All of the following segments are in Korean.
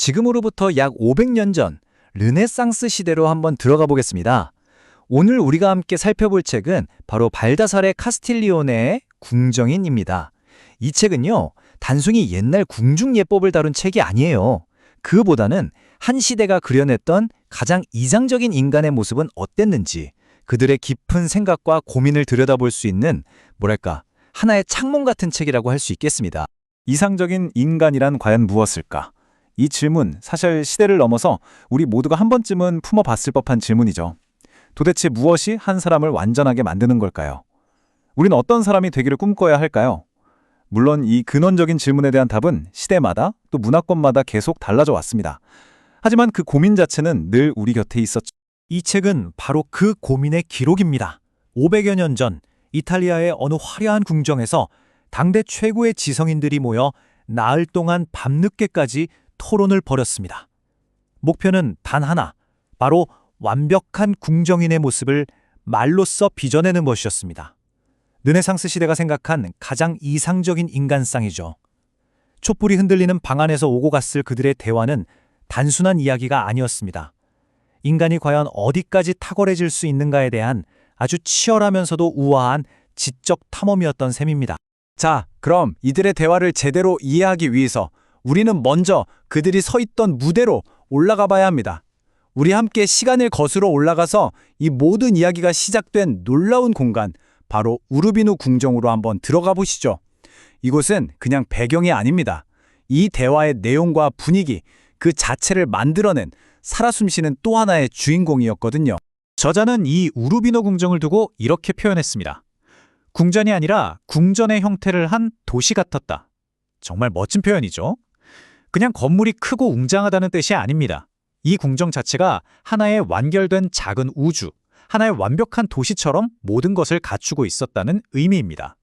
지금으로부터 약 500년 전 르네상스 시대로 한번 들어가 보겠습니다. 오늘 우리가 함께 살펴볼 책은 바로 발다사레 카스틸리오네의 궁정인입니다. 이 책은요, 단순히 옛날 궁중 예법을 다룬 책이 아니에요. 그보다는 한 시대가 그려냈던 가장 이상적인 인간의 모습은 어땠는지, 그들의 깊은 생각과 고민을 들여다볼 수 있는 하나의 창문 같은 책이라고 할 수 있겠습니다. 이상적인 인간이란 과연 무엇일까? 이 질문, 사실 시대를 넘어서 우리 모두가 한 번쯤은 품어봤을 법한 질문이죠. 도대체 무엇이 한 사람을 완전하게 만드는 걸까요? 우린 어떤 사람이 되기를 꿈꿔야 할까요? 물론 이 근원적인 질문에 대한 답은 시대마다 또 문화권마다 계속 달라져 왔습니다. 하지만 그 고민 자체는 늘 우리 곁에 있었죠. 이 책은 바로 그 고민의 기록입니다. 500여 년 전 이탈리아의 어느 화려한 궁정에서 당대 최고의 지성인들이 모여 나흘 동안 밤늦게까지 토론을 벌였습니다. 목표는 단 하나, 바로 완벽한 궁정인의 모습을 말로써 빚어내는 것이었습니다. 르네상스 시대가 생각한 가장 이상적인 인간상이죠. 촛불이 흔들리는 방 안에서 오고 갔을 그들의 대화는 단순한 이야기가 아니었습니다. 인간이 과연 어디까지 탁월해질 수 있는가에 대한 아주 치열하면서도 우아한 지적 탐험이었던 셈입니다. 자, 그럼 이들의 대화를 제대로 이해하기 위해서 우리는 먼저 그들이 서 있던 무대로 올라가 봐야 합니다. 우리 함께 시간을 거슬러 올라가서 이 모든 이야기가 시작된 놀라운 공간, 바로 우르비누 궁정으로 한번 들어가 보시죠. 이곳은 그냥 배경이 아닙니다. 이 대화의 내용과 분위기, 그 자체를 만들어낸 살아 숨쉬는 또 하나의 주인공이었거든요. 저자는 이 우르비누 궁정을 두고 이렇게 표현했습니다. 궁전이 아니라 궁전의 형태를 한 도시 같았다. 정말 멋진 표현이죠. 그냥 건물이 크고 웅장하다는 뜻이 아닙니다. 이 궁정 자체가 하나의 완결된 작은 우주, 하나의 완벽한 도시처럼 모든 것을 갖추고 있었다는 의미입니다.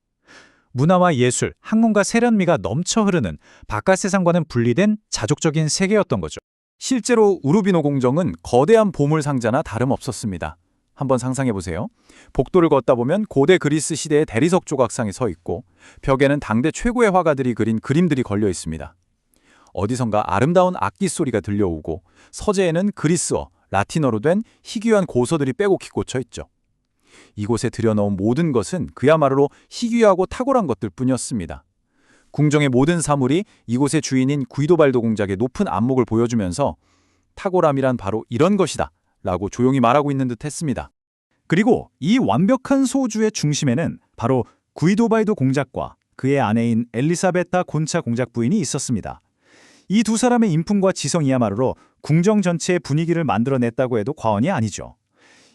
문화와 예술, 학문과 세련미가 넘쳐 흐르는 바깥 세상과는 분리된 자족적인 세계였던 거죠. 실제로 우르비누 궁정은 거대한 보물 상자나 다름없었습니다. 한번 상상해보세요. 복도를 걷다 보면 고대 그리스 시대의 대리석 조각상이 서 있고 벽에는 당대 최고의 화가들이 그린 그림들이 걸려 있습니다. 어디선가 아름다운 악기 소리가 들려오고 서재에는 그리스어, 라틴어로 된 희귀한 고서들이 빼곡히 꽂혀 있죠. 이곳에 들여놓은 모든 것은 그야말로 희귀하고 탁월한 것들 뿐이었습니다. 궁정의 모든 사물이 이곳의 주인인 구이도발도 공작의 높은 안목을 보여주면서 탁월함이란 바로 이런 것이다 라고 조용히 말하고 있는 듯 했습니다. 그리고 이 완벽한 소주의 중심에는 바로 구이도발도 공작과 그의 아내인 엘리사베타 곤차 공작 부인이 있었습니다. 이 두 사람의 인품과 지성이야말로 궁정 전체의 분위기를 만들어냈다고 해도 과언이 아니죠.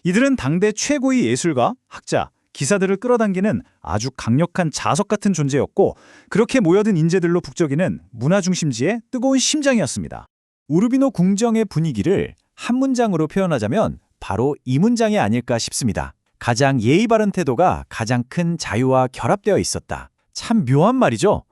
이들은 당대 최고의 예술가, 학자, 기사들을 끌어당기는 아주 강력한 자석 같은 존재였고 그렇게 모여든 인재들로 북적이는 문화 중심지의 뜨거운 심장이었습니다. 우르비누 궁정의 분위기를 한 문장으로 표현하자면 바로 이 문장이 아닐까 싶습니다. 가장 예의 바른 태도가 가장 큰 자유와 결합되어 있었다. 참 묘한 말이죠.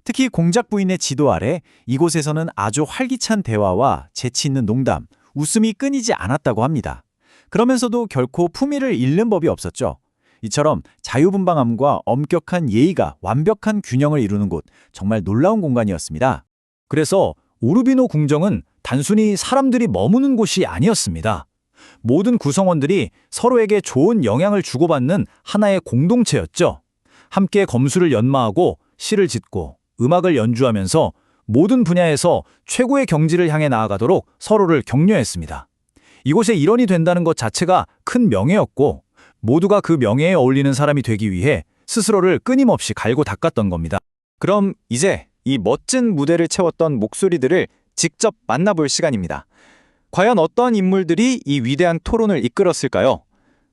특히 공작 부인의 지도 아래 이곳에서는 아주 활기찬 대화와 재치 있는 농담, 웃음이 끊이지 않았다고 합니다. 그러면서도 결코 품위를 잃는 법이 없었죠. 이처럼 자유분방함과 엄격한 예의가 완벽한 균형을 이루는 곳, 정말 놀라운 공간이었습니다. 그래서 우르비누 궁정은 단순히 사람들이 머무는 곳이 아니었습니다. 모든 구성원들이 서로에게 좋은 영향을 주고받는 하나의 공동체였죠. 함께 검술을 연마하고 시를 짓고 음악을 연주하면서 모든 분야에서 최고의 경지를 향해 나아가도록 서로를 격려했습니다. 이곳의 일원이 된다는 것 자체가 큰 명예였고 모두가 그 명예에 어울리는 사람이 되기 위해 스스로를 끊임없이 갈고 닦았던 겁니다. 그럼 이제 이 멋진 무대를 채웠던 목소리들을 직접 만나볼 시간입니다. 과연 어떤 인물들이 이 위대한 토론을 이끌었을까요?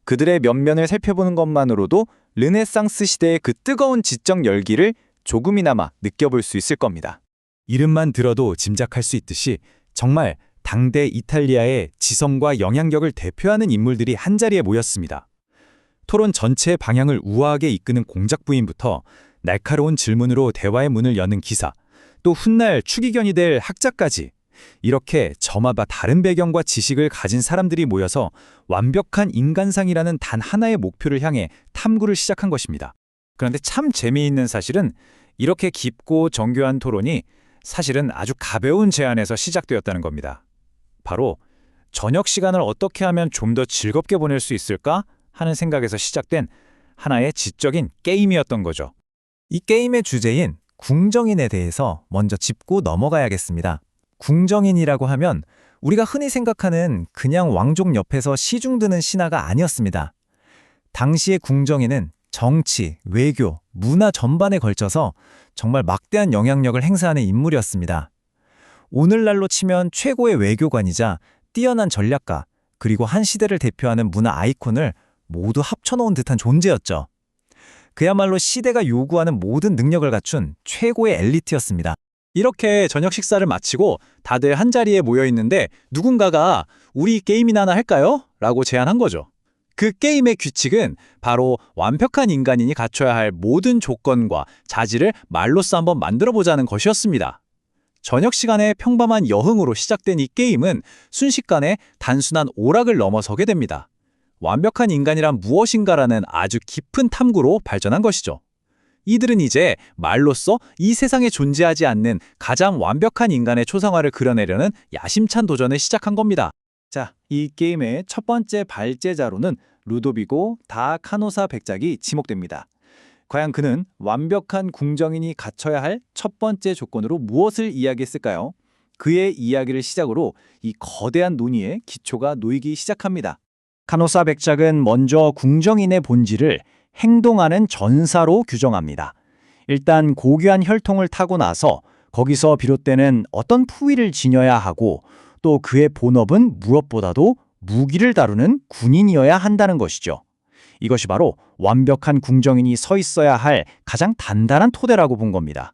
그들의 면면을 살펴보는 것만으로도 르네상스 시대의 그 뜨거운 지적 열기를 조금이나마 느껴볼 수 있을 겁니다. 이름만 들어도 짐작할 수 있듯이 정말 당대 이탈리아의 지성과 영향력을 대표하는 인물들이 한자리에 모였습니다. 토론 전체의 방향을 우아하게 이끄는 공작 부인부터 날카로운 질문으로 대화의 문을 여는 기사, 또 훗날 추기견이 될 학자까지 이렇게 저마다 다른 배경과 지식을 가진 사람들이 모여서 완벽한 인간상이라는 단 하나의 목표를 향해 탐구를 시작한 것입니다. 그런데 참 재미있는 사실은 이렇게 깊고 정교한 토론이 사실은 아주 가벼운 제안에서 시작되었다는 겁니다. 바로 저녁 시간을 어떻게 하면 좀 더 즐겁게 보낼 수 있을까 하는 생각에서 시작된 하나의 지적인 게임이었던 거죠. 이 게임의 주제인 궁정인에 대해서 먼저 짚고 넘어가야겠습니다. 궁정인이라고 하면 우리가 흔히 생각하는 그냥 왕족 옆에서 시중 드는 신하가 아니었습니다. 당시의 궁정인은 정치, 외교, 문화 전반에 걸쳐서 정말 막대한 영향력을 행사하는 인물이었습니다. 오늘날로 치면 최고의 외교관이자 뛰어난 전략가, 그리고 한 시대를 대표하는 문화 아이콘을 모두 합쳐놓은 듯한 존재였죠. 그야말로 시대가 요구하는 모든 능력을 갖춘 최고의 엘리트였습니다. 이렇게 저녁 식사를 마치고 다들 한자리에 모여 있는데 누군가가 우리 게임이나 하나 할까요? 라고 제안한 거죠. 그 게임의 규칙은 바로 완벽한 인간인이 갖춰야 할 모든 조건과 자질을 말로써 한번 만들어 보자는 것이었습니다. 저녁 시간에 평범한 여흥으로 시작된 이 게임은 순식간에 단순한 오락을 넘어서게 됩니다. 완벽한 인간이란 무엇인가라는 아주 깊은 탐구로 발전한 것이죠. 이들은 이제 말로써 이 세상에 존재하지 않는 가장 완벽한 인간의 초상화를 그려내려는 야심찬 도전을 시작한 겁니다. 자, 이 게임의 첫 번째 발제자로는 루도비고 다 카노사 백작이 지목됩니다. 과연 그는 완벽한 궁정인이 갖춰야 할 첫 번째 조건으로 무엇을 이야기했을까요? 그의 이야기를 시작으로 이 거대한 논의의 기초가 놓이기 시작합니다. 카노사 백작은 먼저 궁정인의 본질을 행동하는 전사로 규정합니다. 일단 고귀한 혈통을 타고 나서 거기서 비롯되는 어떤 품위를 지녀야 하고 또 그의 본업은 무엇보다도 무기를 다루는 군인이어야 한다는 것이죠. 이것이 바로 완벽한 궁정인이 서 있어야 할 가장 단단한 토대라고 본 겁니다.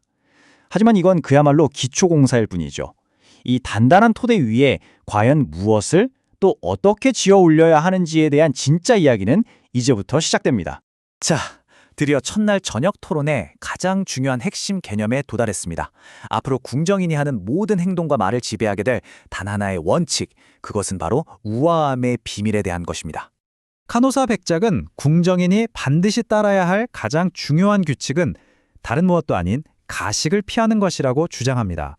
하지만 이건 그야말로 기초공사일 뿐이죠. 이 단단한 토대 위에 과연 무엇을 또 어떻게 지어 올려야 하는지에 대한 진짜 이야기는 이제부터 시작됩니다. 자, 드디어 첫날 저녁 토론의 가장 중요한 핵심 개념에 도달했습니다. 앞으로 궁정인이 하는 모든 행동과 말을 지배하게 될 단 하나의 원칙, 그것은 바로 우아함의 비밀에 대한 것입니다. 카노사 백작은 궁정인이 반드시 따라야 할 가장 중요한 규칙은 다른 무엇도 아닌 가식을 피하는 것이라고 주장합니다.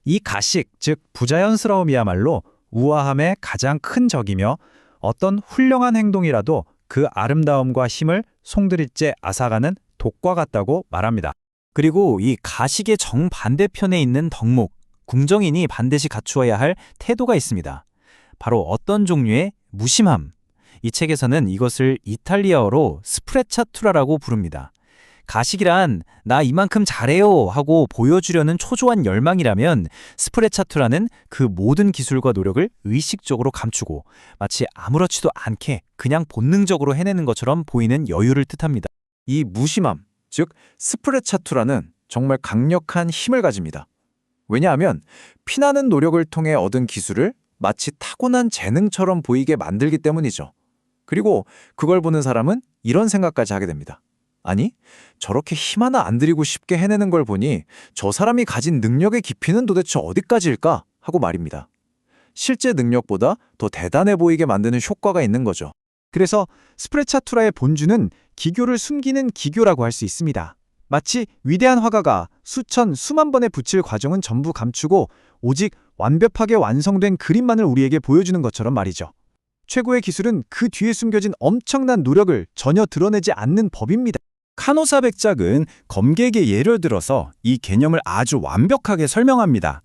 이 가식, 즉 부자연스러움이야말로 우아함의 가장 큰 적이며 어떤 훌륭한 행동이라도 그 아름다움과 힘을 송두리째 앗아가는 독과 같다고 말합니다. 그리고 이 가식의 정반대편에 있는 덕목, 궁정인이 반드시 갖추어야 할 태도가 있습니다. 바로 어떤 종류의 무심함. 이 책에서는 이것을 이탈리아어로 스프레차투라라고 부릅니다. 가식이란 나 이만큼 잘해요 하고 보여주려는 초조한 열망이라면 스프레차투라는 그 모든 기술과 노력을 의식적으로 감추고 마치 아무렇지도 않게 그냥 본능적으로 해내는 것처럼 보이는 여유를 뜻합니다. 이 무심함, 즉 스프레차투라는 정말 강력한 힘을 가집니다. 왜냐하면 피나는 노력을 통해 얻은 기술을 마치 타고난 재능처럼 보이게 만들기 때문이죠. 그리고 그걸 보는 사람은 이런 생각까지 하게 됩니다. 아니, 저렇게 힘 하나 안 들이고 쉽게 해내는 걸 보니 저 사람이 가진 능력의 깊이는 도대체 어디까지일까 하고 말입니다. 실제 능력보다 더 대단해 보이게 만드는 효과가 있는 거죠. 그래서 스프레차투라의 본주는 기교를 숨기는 기교라고 할 수 있습니다. 마치 위대한 화가가 수천, 수만 번의 붓질 과정은 전부 감추고 오직 완벽하게 완성된 그림만을 우리에게 보여주는 것처럼 말이죠. 최고의 기술은 그 뒤에 숨겨진 엄청난 노력을 전혀 드러내지 않는 법입니다. 카노사 백작은 검객의 예를 들어서 이 개념을 아주 완벽하게 설명합니다.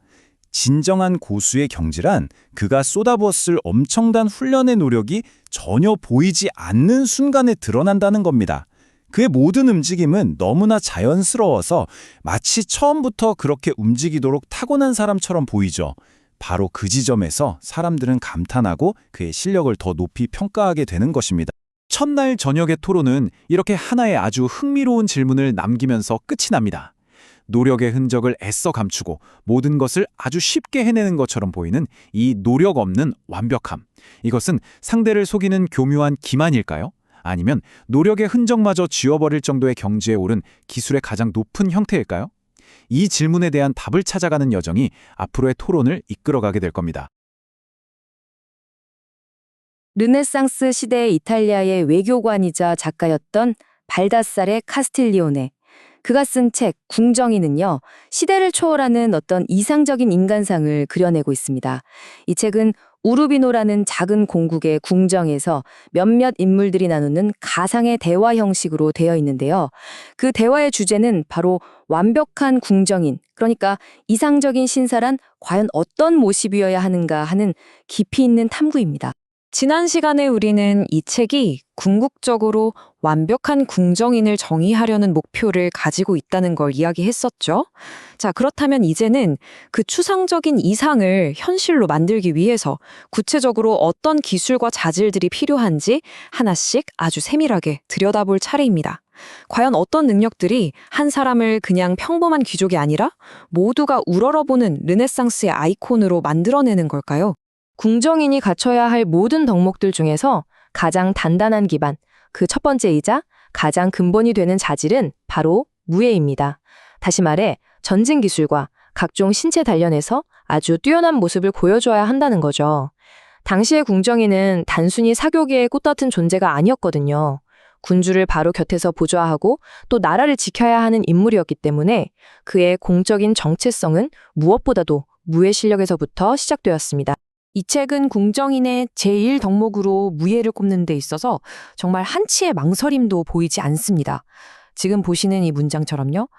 진정한 고수의 경지란 그가 쏟아부었을 엄청난 훈련의 노력이 전혀 보이지 않는 순간에 드러난다는 겁니다. 그의 모든 움직임은 너무나 자연스러워서 마치 처음부터 그렇게 움직이도록 타고난 사람처럼 보이죠. 바로 그 지점에서 사람들은 감탄하고 그의 실력을 더 높이 평가하게 되는 것입니다. 첫날 저녁의 토론은 이렇게 하나의 아주 흥미로운 질문을 남기면서 끝이 납니다. 노력의 흔적을 애써 감추고 모든 것을 아주 쉽게 해내는 것처럼 보이는 이 노력 없는 완벽함. 이것은 상대를 속이는 교묘한 기만일까요? 아니면 노력의 흔적마저 지워버릴 정도의 경지에 오른 기술의 가장 높은 형태일까요? 이 질문에 대한 답을 찾아가는 여정이 앞으로의 토론을 이끌어가게 될 겁니다. 르네상스 시대 이탈리아의 외교관이자 작가였던 발다사레 카스틸리오네. 그가 쓴 책 궁정이는요, 시대를 초월하는 어떤 이상적인 인간상을 그려내고 있습니다. 이 책은 우루비노라는 작은 공국의 궁정에서 몇몇 인물들이 나누는 가상의 대화 형식으로 되어 있는데요. 그 대화의 주제는 바로 완벽한 궁정인, 그러니까 이상적인 신사란 과연 어떤 모습이어야 하는가 하는 깊이 있는 탐구입니다. 지난 시간에 우리는 이 책이 궁극적으로 완벽한 궁정인을 정의하려는 목표를 가지고 있다는 걸 이야기했었죠. 자, 그렇다면 이제는 그 추상적인 이상을 현실로 만들기 위해서 구체적으로 어떤 기술과 자질들이 필요한지 하나씩 아주 세밀하게 들여다볼 차례입니다. 과연 어떤 능력들이 한 사람을 그냥 평범한 귀족이 아니라 모두가 우러러보는 르네상스의 아이콘으로 만들어내는 걸까요? 궁정인이 갖춰야 할 모든 덕목들 중에서 가장 단단한 기반, 그 첫 번째이자 가장 근본이 되는 자질은 바로 무예입니다. 다시 말해 전진 기술과 각종 신체 단련에서 아주 뛰어난 모습을 보여줘야 한다는 거죠. 당시의 궁정인은 단순히 사교계의 꽃같은 존재가 아니었거든요. 군주를 바로 곁에서 보좌하고 또 나라를 지켜야 하는 인물이었기 때문에 그의 공적인 정체성은 무엇보다도 무예 실력에서부터 시작되었습니다. 이 책은 궁정인의 제1덕목으로 무예를 꼽는 데 있어서 정말 한치의 망설임도 보이지 않습니다. 지금 보시는 이 문장처럼요.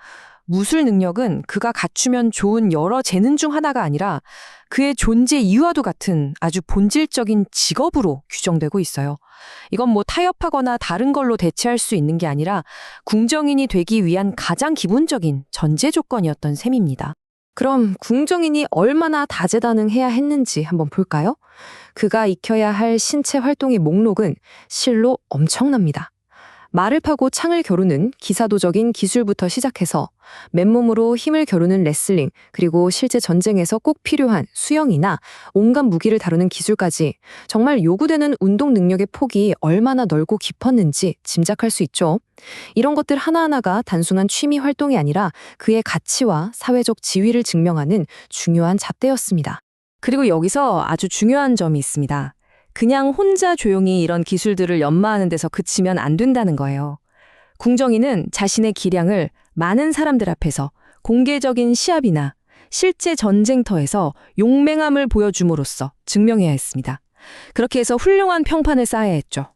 무술 능력은 그가 갖추면 좋은 여러 재능 중 하나가 아니라 그의 존재 이유와도 같은 아주 본질적인 직업으로 규정되고 있어요. 이건 뭐 타협하거나 다른 걸로 대체할 수 있는 게 아니라 궁정인이 되기 위한 가장 기본적인 전제 조건이었던 셈입니다. 그럼 궁정인이 얼마나 다재다능해야 했는지 한번 볼까요? 그가 익혀야 할 신체 활동의 목록은 실로 엄청납니다. 말을 파고 창을 겨루는 기사도적인 기술부터 시작해서 맨몸으로 힘을 겨루는 레슬링, 그리고 실제 전쟁에서 꼭 필요한 수영이나 온갖 무기를 다루는 기술까지 정말 요구되는 운동 능력의 폭이 얼마나 넓고 깊었는지 짐작할 수 있죠. 이런 것들 하나하나가 단순한 취미 활동이 아니라 그의 가치와 사회적 지위를 증명하는 중요한 잣대였습니다. 그리고 여기서 아주 중요한 점이 있습니다. 그냥 혼자 조용히 이런 기술들을 연마하는 데서 그치면 안 된다는 거예요. 궁정인은 자신의 기량을 많은 사람들 앞에서 공개적인 시합이나 실제 전쟁터에서 용맹함을 보여줌으로써 증명해야 했습니다. 그렇게 해서 훌륭한 평판을 쌓아야 했죠.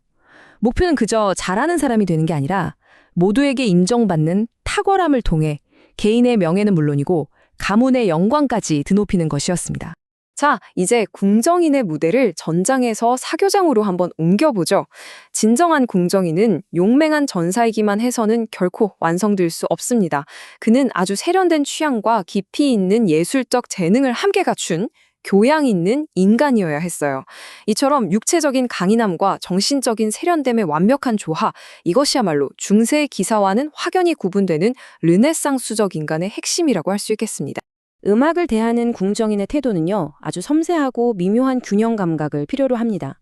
목표는 그저 잘하는 사람이 되는 게 아니라 모두에게 인정받는 탁월함을 통해 개인의 명예는 물론이고 가문의 영광까지 드높이는 것이었습니다. 자, 이제 궁정인의 무대를 전장에서 사교장으로 한번 옮겨보죠. 진정한 궁정인은 용맹한 전사이기만 해서는 결코 완성될 수 없습니다. 그는 아주 세련된 취향과 깊이 있는 예술적 재능을 함께 갖춘 교양 있는 인간이어야 했어요. 이처럼 육체적인 강인함과 정신적인 세련됨의 완벽한 조화, 이것이야말로 중세 기사와는 확연히 구분되는 르네상스적 인간의 핵심이라고 할 수 있겠습니다. 음악을 대하는 궁정인의 태도는요, 아주 섬세하고 미묘한 균형 감각을 필요로 합니다.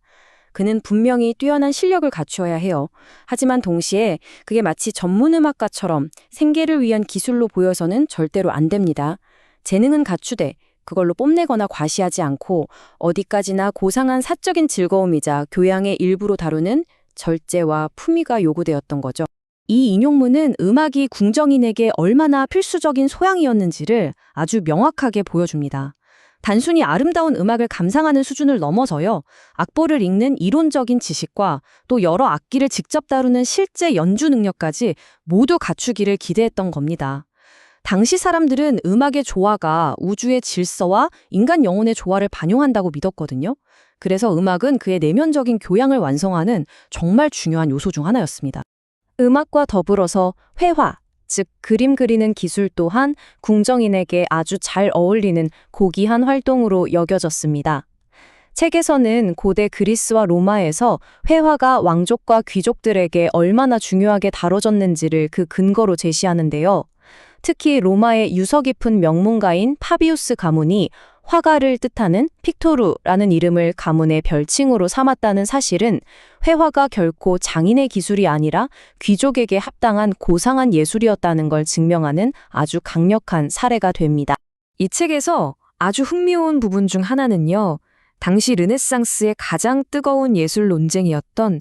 그는 분명히 뛰어난 실력을 갖추어야 해요. 하지만 동시에 그게 마치 전문 음악가처럼 생계를 위한 기술로 보여서는 절대로 안 됩니다. 재능은 갖추되 그걸로 뽐내거나 과시하지 않고 어디까지나 고상한 사적인 즐거움이자 교양의 일부로 다루는 절제와 품위가 요구되었던 거죠. 이 인용문은 음악이 궁정인에게 얼마나 필수적인 소양이었는지를 아주 명확하게 보여줍니다. 단순히 아름다운 음악을 감상하는 수준을 넘어서요, 악보를 읽는 이론적인 지식과 또 여러 악기를 직접 다루는 실제 연주 능력까지 모두 갖추기를 기대했던 겁니다. 당시 사람들은 음악의 조화가 우주의 질서와 인간 영혼의 조화를 반영한다고 믿었거든요. 그래서 음악은 그의 내면적인 교양을 완성하는 정말 중요한 요소 중 하나였습니다. 음악과 더불어서 회화, 즉 그림 그리는 기술 또한 궁정인에게 아주 잘 어울리는 고귀한 활동으로 여겨졌습니다. 책에서는 고대 그리스와 로마에서 회화가 왕족과 귀족들에게 얼마나 중요하게 다뤄졌는지를 그 근거로 제시하는데요. 특히 로마의 유서 깊은 명문가인 파비우스 가문이 화가를 뜻하는 픽토루라는 이름을 가문의 별칭으로 삼았다는 사실은 회화가 결코 장인의 기술이 아니라 귀족에게 합당한 고상한 예술이었다는 걸 증명하는 아주 강력한 사례가 됩니다. 이 책에서 아주 흥미로운 부분 중 하나는요, 당시 르네상스의 가장 뜨거운 예술 논쟁이었던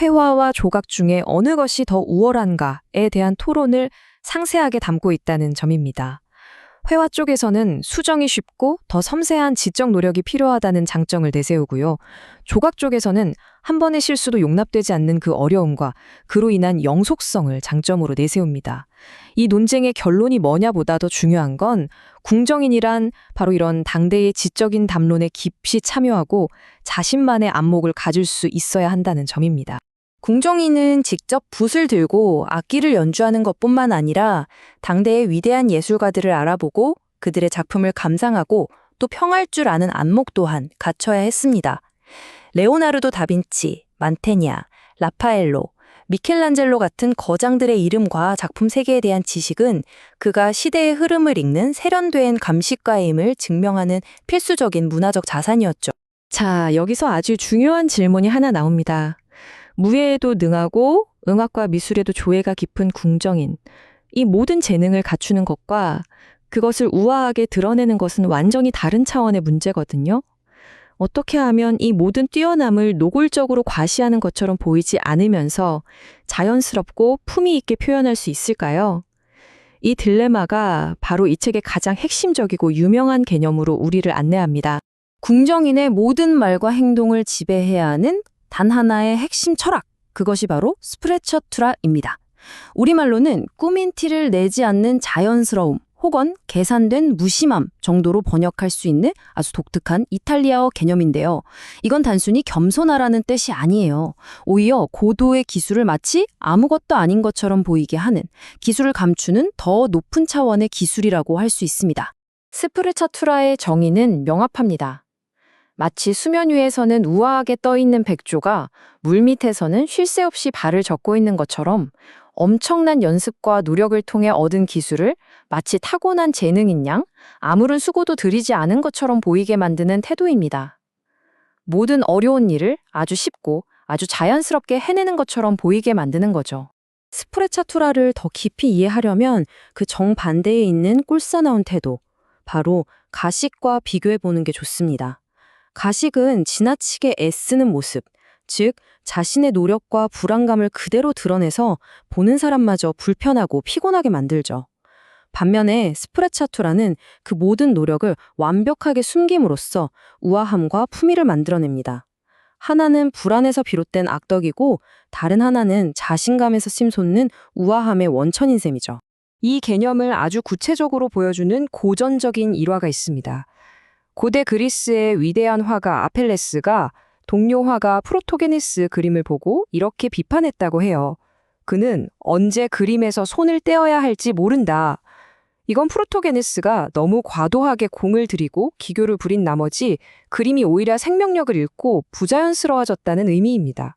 회화와 조각 중에 어느 것이 더 우월한가에 대한 토론을 상세하게 담고 있다는 점입니다. 회화 쪽에서는 수정이 쉽고 더 섬세한 지적 노력이 필요하다는 장점을 내세우고요. 조각 쪽에서는 한 번의 실수도 용납되지 않는 그 어려움과 그로 인한 영속성을 장점으로 내세웁니다. 이 논쟁의 결론이 뭐냐보다 더 중요한 건 궁정인이란 바로 이런 당대의 지적인 담론에 깊이 참여하고 자신만의 안목을 가질 수 있어야 한다는 점입니다. 궁정인은 직접 붓을 들고 악기를 연주하는 것뿐만 아니라 당대의 위대한 예술가들을 알아보고 그들의 작품을 감상하고 또 평할 줄 아는 안목 또한 갖춰야 했습니다. 레오나르도 다빈치, 만테냐, 라파엘로, 미켈란젤로 같은 거장들의 이름과 작품 세계에 대한 지식은 그가 시대의 흐름을 읽는 세련된 감식가의 힘을 증명하는 필수적인 문화적 자산이었죠. 자, 여기서 아주 중요한 질문이 하나 나옵니다. 무예에도 능하고 음악과 미술에도 조예가 깊은 궁정인. 이 모든 재능을 갖추는 것과 그것을 우아하게 드러내는 것은 완전히 다른 차원의 문제거든요. 어떻게 하면 이 모든 뛰어남을 노골적으로 과시하는 것처럼 보이지 않으면서 자연스럽고 품위 있게 표현할 수 있을까요? 이 딜레마가 바로 이 책의 가장 핵심적이고 유명한 개념으로 우리를 안내합니다. 궁정인의 모든 말과 행동을 지배해야 하는 단 하나의 핵심 철학, 그것이 바로 스프레처투라입니다. 우리말로는 꾸민 티를 내지 않는 자연스러움 혹은 계산된 무심함 정도로 번역할 수 있는 아주 독특한 이탈리아어 개념인데요. 이건 단순히 겸손하라는 뜻이 아니에요. 오히려 고도의 기술을 마치 아무것도 아닌 것처럼 보이게 하는, 기술을 감추는 더 높은 차원의 기술이라고 할 수 있습니다. 스프레처투라의 정의는 명확합니다. 마치 수면 위에서는 우아하게 떠있는 백조가 물 밑에서는 쉴 새 없이 발을 젓고 있는 것처럼 엄청난 연습과 노력을 통해 얻은 기술을 마치 타고난 재능인 양 아무런 수고도 들이지 않은 것처럼 보이게 만드는 태도입니다. 모든 어려운 일을 아주 쉽고 아주 자연스럽게 해내는 것처럼 보이게 만드는 거죠. 스프레차투라를 더 깊이 이해하려면 그 정반대에 있는 꼴사나운 태도, 바로 가식과 비교해보는 게 좋습니다. 가식은 지나치게 애쓰는 모습, 즉 자신의 노력과 불안감을 그대로 드러내서 보는 사람마저 불편하고 피곤하게 만들죠. 반면에 스프레차투라는 그 모든 노력을 완벽하게 숨김으로써 우아함과 품위를 만들어냅니다. 하나는 불안에서 비롯된 악덕이고 다른 하나는 자신감에서 샘솟는 우아함의 원천인 셈이죠. 이 개념을 아주 구체적으로 보여주는 고전적인 일화가 있습니다. 고대 그리스의 위대한 화가 아펠레스가 동료 화가 프로토게네스 그림을 보고 이렇게 비판했다고 해요. 그는 언제 그림에서 손을 떼어야 할지 모른다. 이건 프로토게네스가 너무 과도하게 공을 들이고 기교를 부린 나머지 그림이 오히려 생명력을 잃고 부자연스러워졌다는 의미입니다.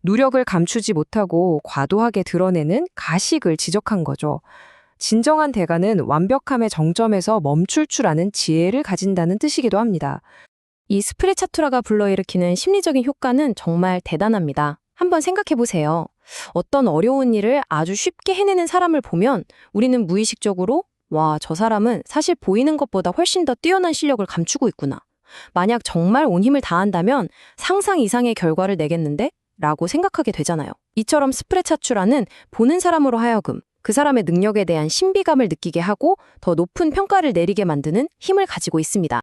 노력을 감추지 못하고 과도하게 드러내는 가식을 지적한 거죠. 진정한 대가는 완벽함의 정점에서 멈출 줄 아는 지혜를 가진다는 뜻이기도 합니다. 이 스프레차투라가 불러일으키는 심리적인 효과는 정말 대단합니다. 한번 생각해 보세요. 어떤 어려운 일을 아주 쉽게 해내는 사람을 보면 우리는 무의식적으로 와, 저 사람은 사실 보이는 것보다 훨씬 더 뛰어난 실력을 감추고 있구나. 만약 정말 온 힘을 다한다면 상상 이상의 결과를 내겠는데? 라고 생각하게 되잖아요. 이처럼 스프레차투라는 보는 사람으로 하여금 그 사람의 능력에 대한 신비감을 느끼게 하고 더 높은 평가를 내리게 만드는 힘을 가지고 있습니다.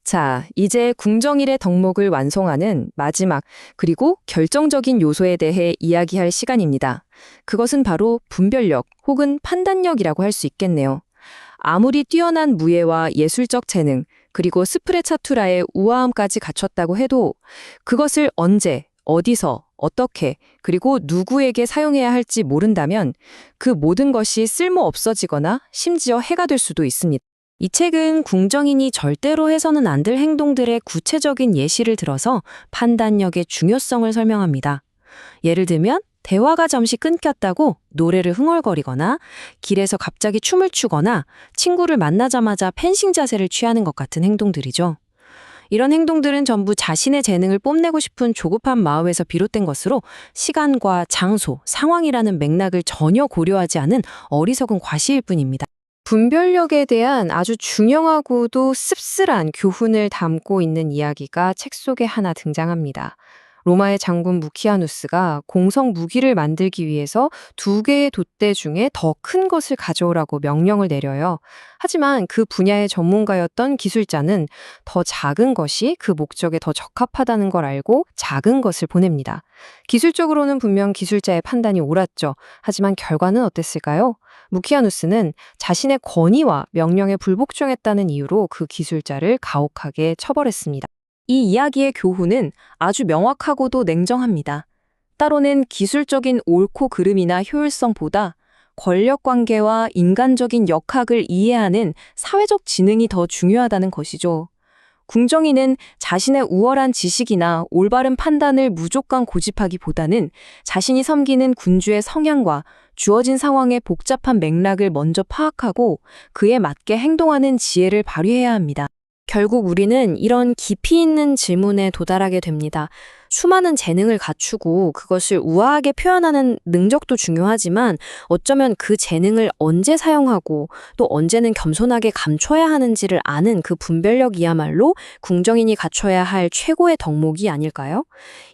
자, 이제 궁정일의 덕목을 완성하는 마지막 그리고 결정적인 요소에 대해 이야기할 시간입니다. 그것은 바로 분별력 혹은 판단력이라고 할 수 있겠네요. 아무리 뛰어난 무예와 예술적 재능 그리고 스프레차투라의 우아함까지 갖췄다고 해도 그것을 언제, 어디서, 어떻게, 그리고 누구에게 사용해야 할지 모른다면 그 모든 것이 쓸모 없어지거나 심지어 해가 될 수도 있습니다. 이 책은 궁정인이 절대로 해서는 안 될 행동들의 구체적인 예시를 들어서 판단력의 중요성을 설명합니다. 예를 들면 대화가 잠시 끊겼다고 노래를 흥얼거리거나 길에서 갑자기 춤을 추거나 친구를 만나자마자 펜싱 자세를 취하는 것 같은 행동들이죠. 이런 행동들은 전부 자신의 재능을 뽐내고 싶은 조급한 마음에서 비롯된 것으로 시간과 장소, 상황이라는 맥락을 전혀 고려하지 않은 어리석은 과시일 뿐입니다. 분별력에 대한 아주 중요하고도 씁쓸한 교훈을 담고 있는 이야기가 책 속에 하나 등장합니다. 로마의 장군 무키아누스가 공성 무기를 만들기 위해서 2개의 돛대 중에 더 큰 것을 가져오라고 명령을 내려요. 하지만 그 분야의 전문가였던 기술자는 더 작은 것이 그 목적에 더 적합하다는 걸 알고 작은 것을 보냅니다. 기술적으로는 분명 기술자의 판단이 옳았죠. 하지만 결과는 어땠을까요? 무키아누스는 자신의 권위와 명령에 불복종했다는 이유로 그 기술자를 가혹하게 처벌했습니다. 이 이야기의 교훈은 아주 명확하고도 냉정합니다. 따로는 기술적인 옳고 그름이나 효율성보다 권력 관계와 인간적인 역학을 이해하는 사회적 지능이 더 중요하다는 것이죠. 궁정인은 자신의 우월한 지식이나 올바른 판단을 무조건 고집하기보다는 자신이 섬기는 군주의 성향과 주어진 상황의 복잡한 맥락을 먼저 파악하고 그에 맞게 행동하는 지혜를 발휘해야 합니다. 결국 우리는 이런 깊이 있는 질문에 도달하게 됩니다. 수많은 재능을 갖추고 그것을 우아하게 표현하는 능력도 중요하지만 어쩌면 그 재능을 언제 사용하고 또 언제는 겸손하게 감춰야 하는지를 아는 그 분별력이야말로 궁정인이 갖춰야 할 최고의 덕목이 아닐까요?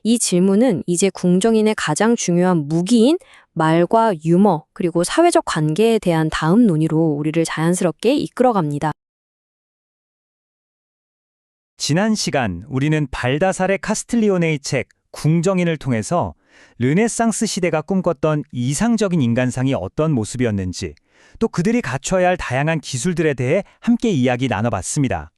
이 질문은 이제 궁정인의 가장 중요한 무기인 말과 유머 그리고 사회적 관계에 대한 다음 논의로 우리를 자연스럽게 이끌어갑니다. 지난 시간 우리는 발다사레 카스틸리오네의 책 궁정인을 통해서 르네상스 시대가 꿈꿨던 이상적인 인간상이 어떤 모습이었는지 또 그들이 갖춰야 할 다양한 기술들에 대해 함께 이야기 나눠봤습니다.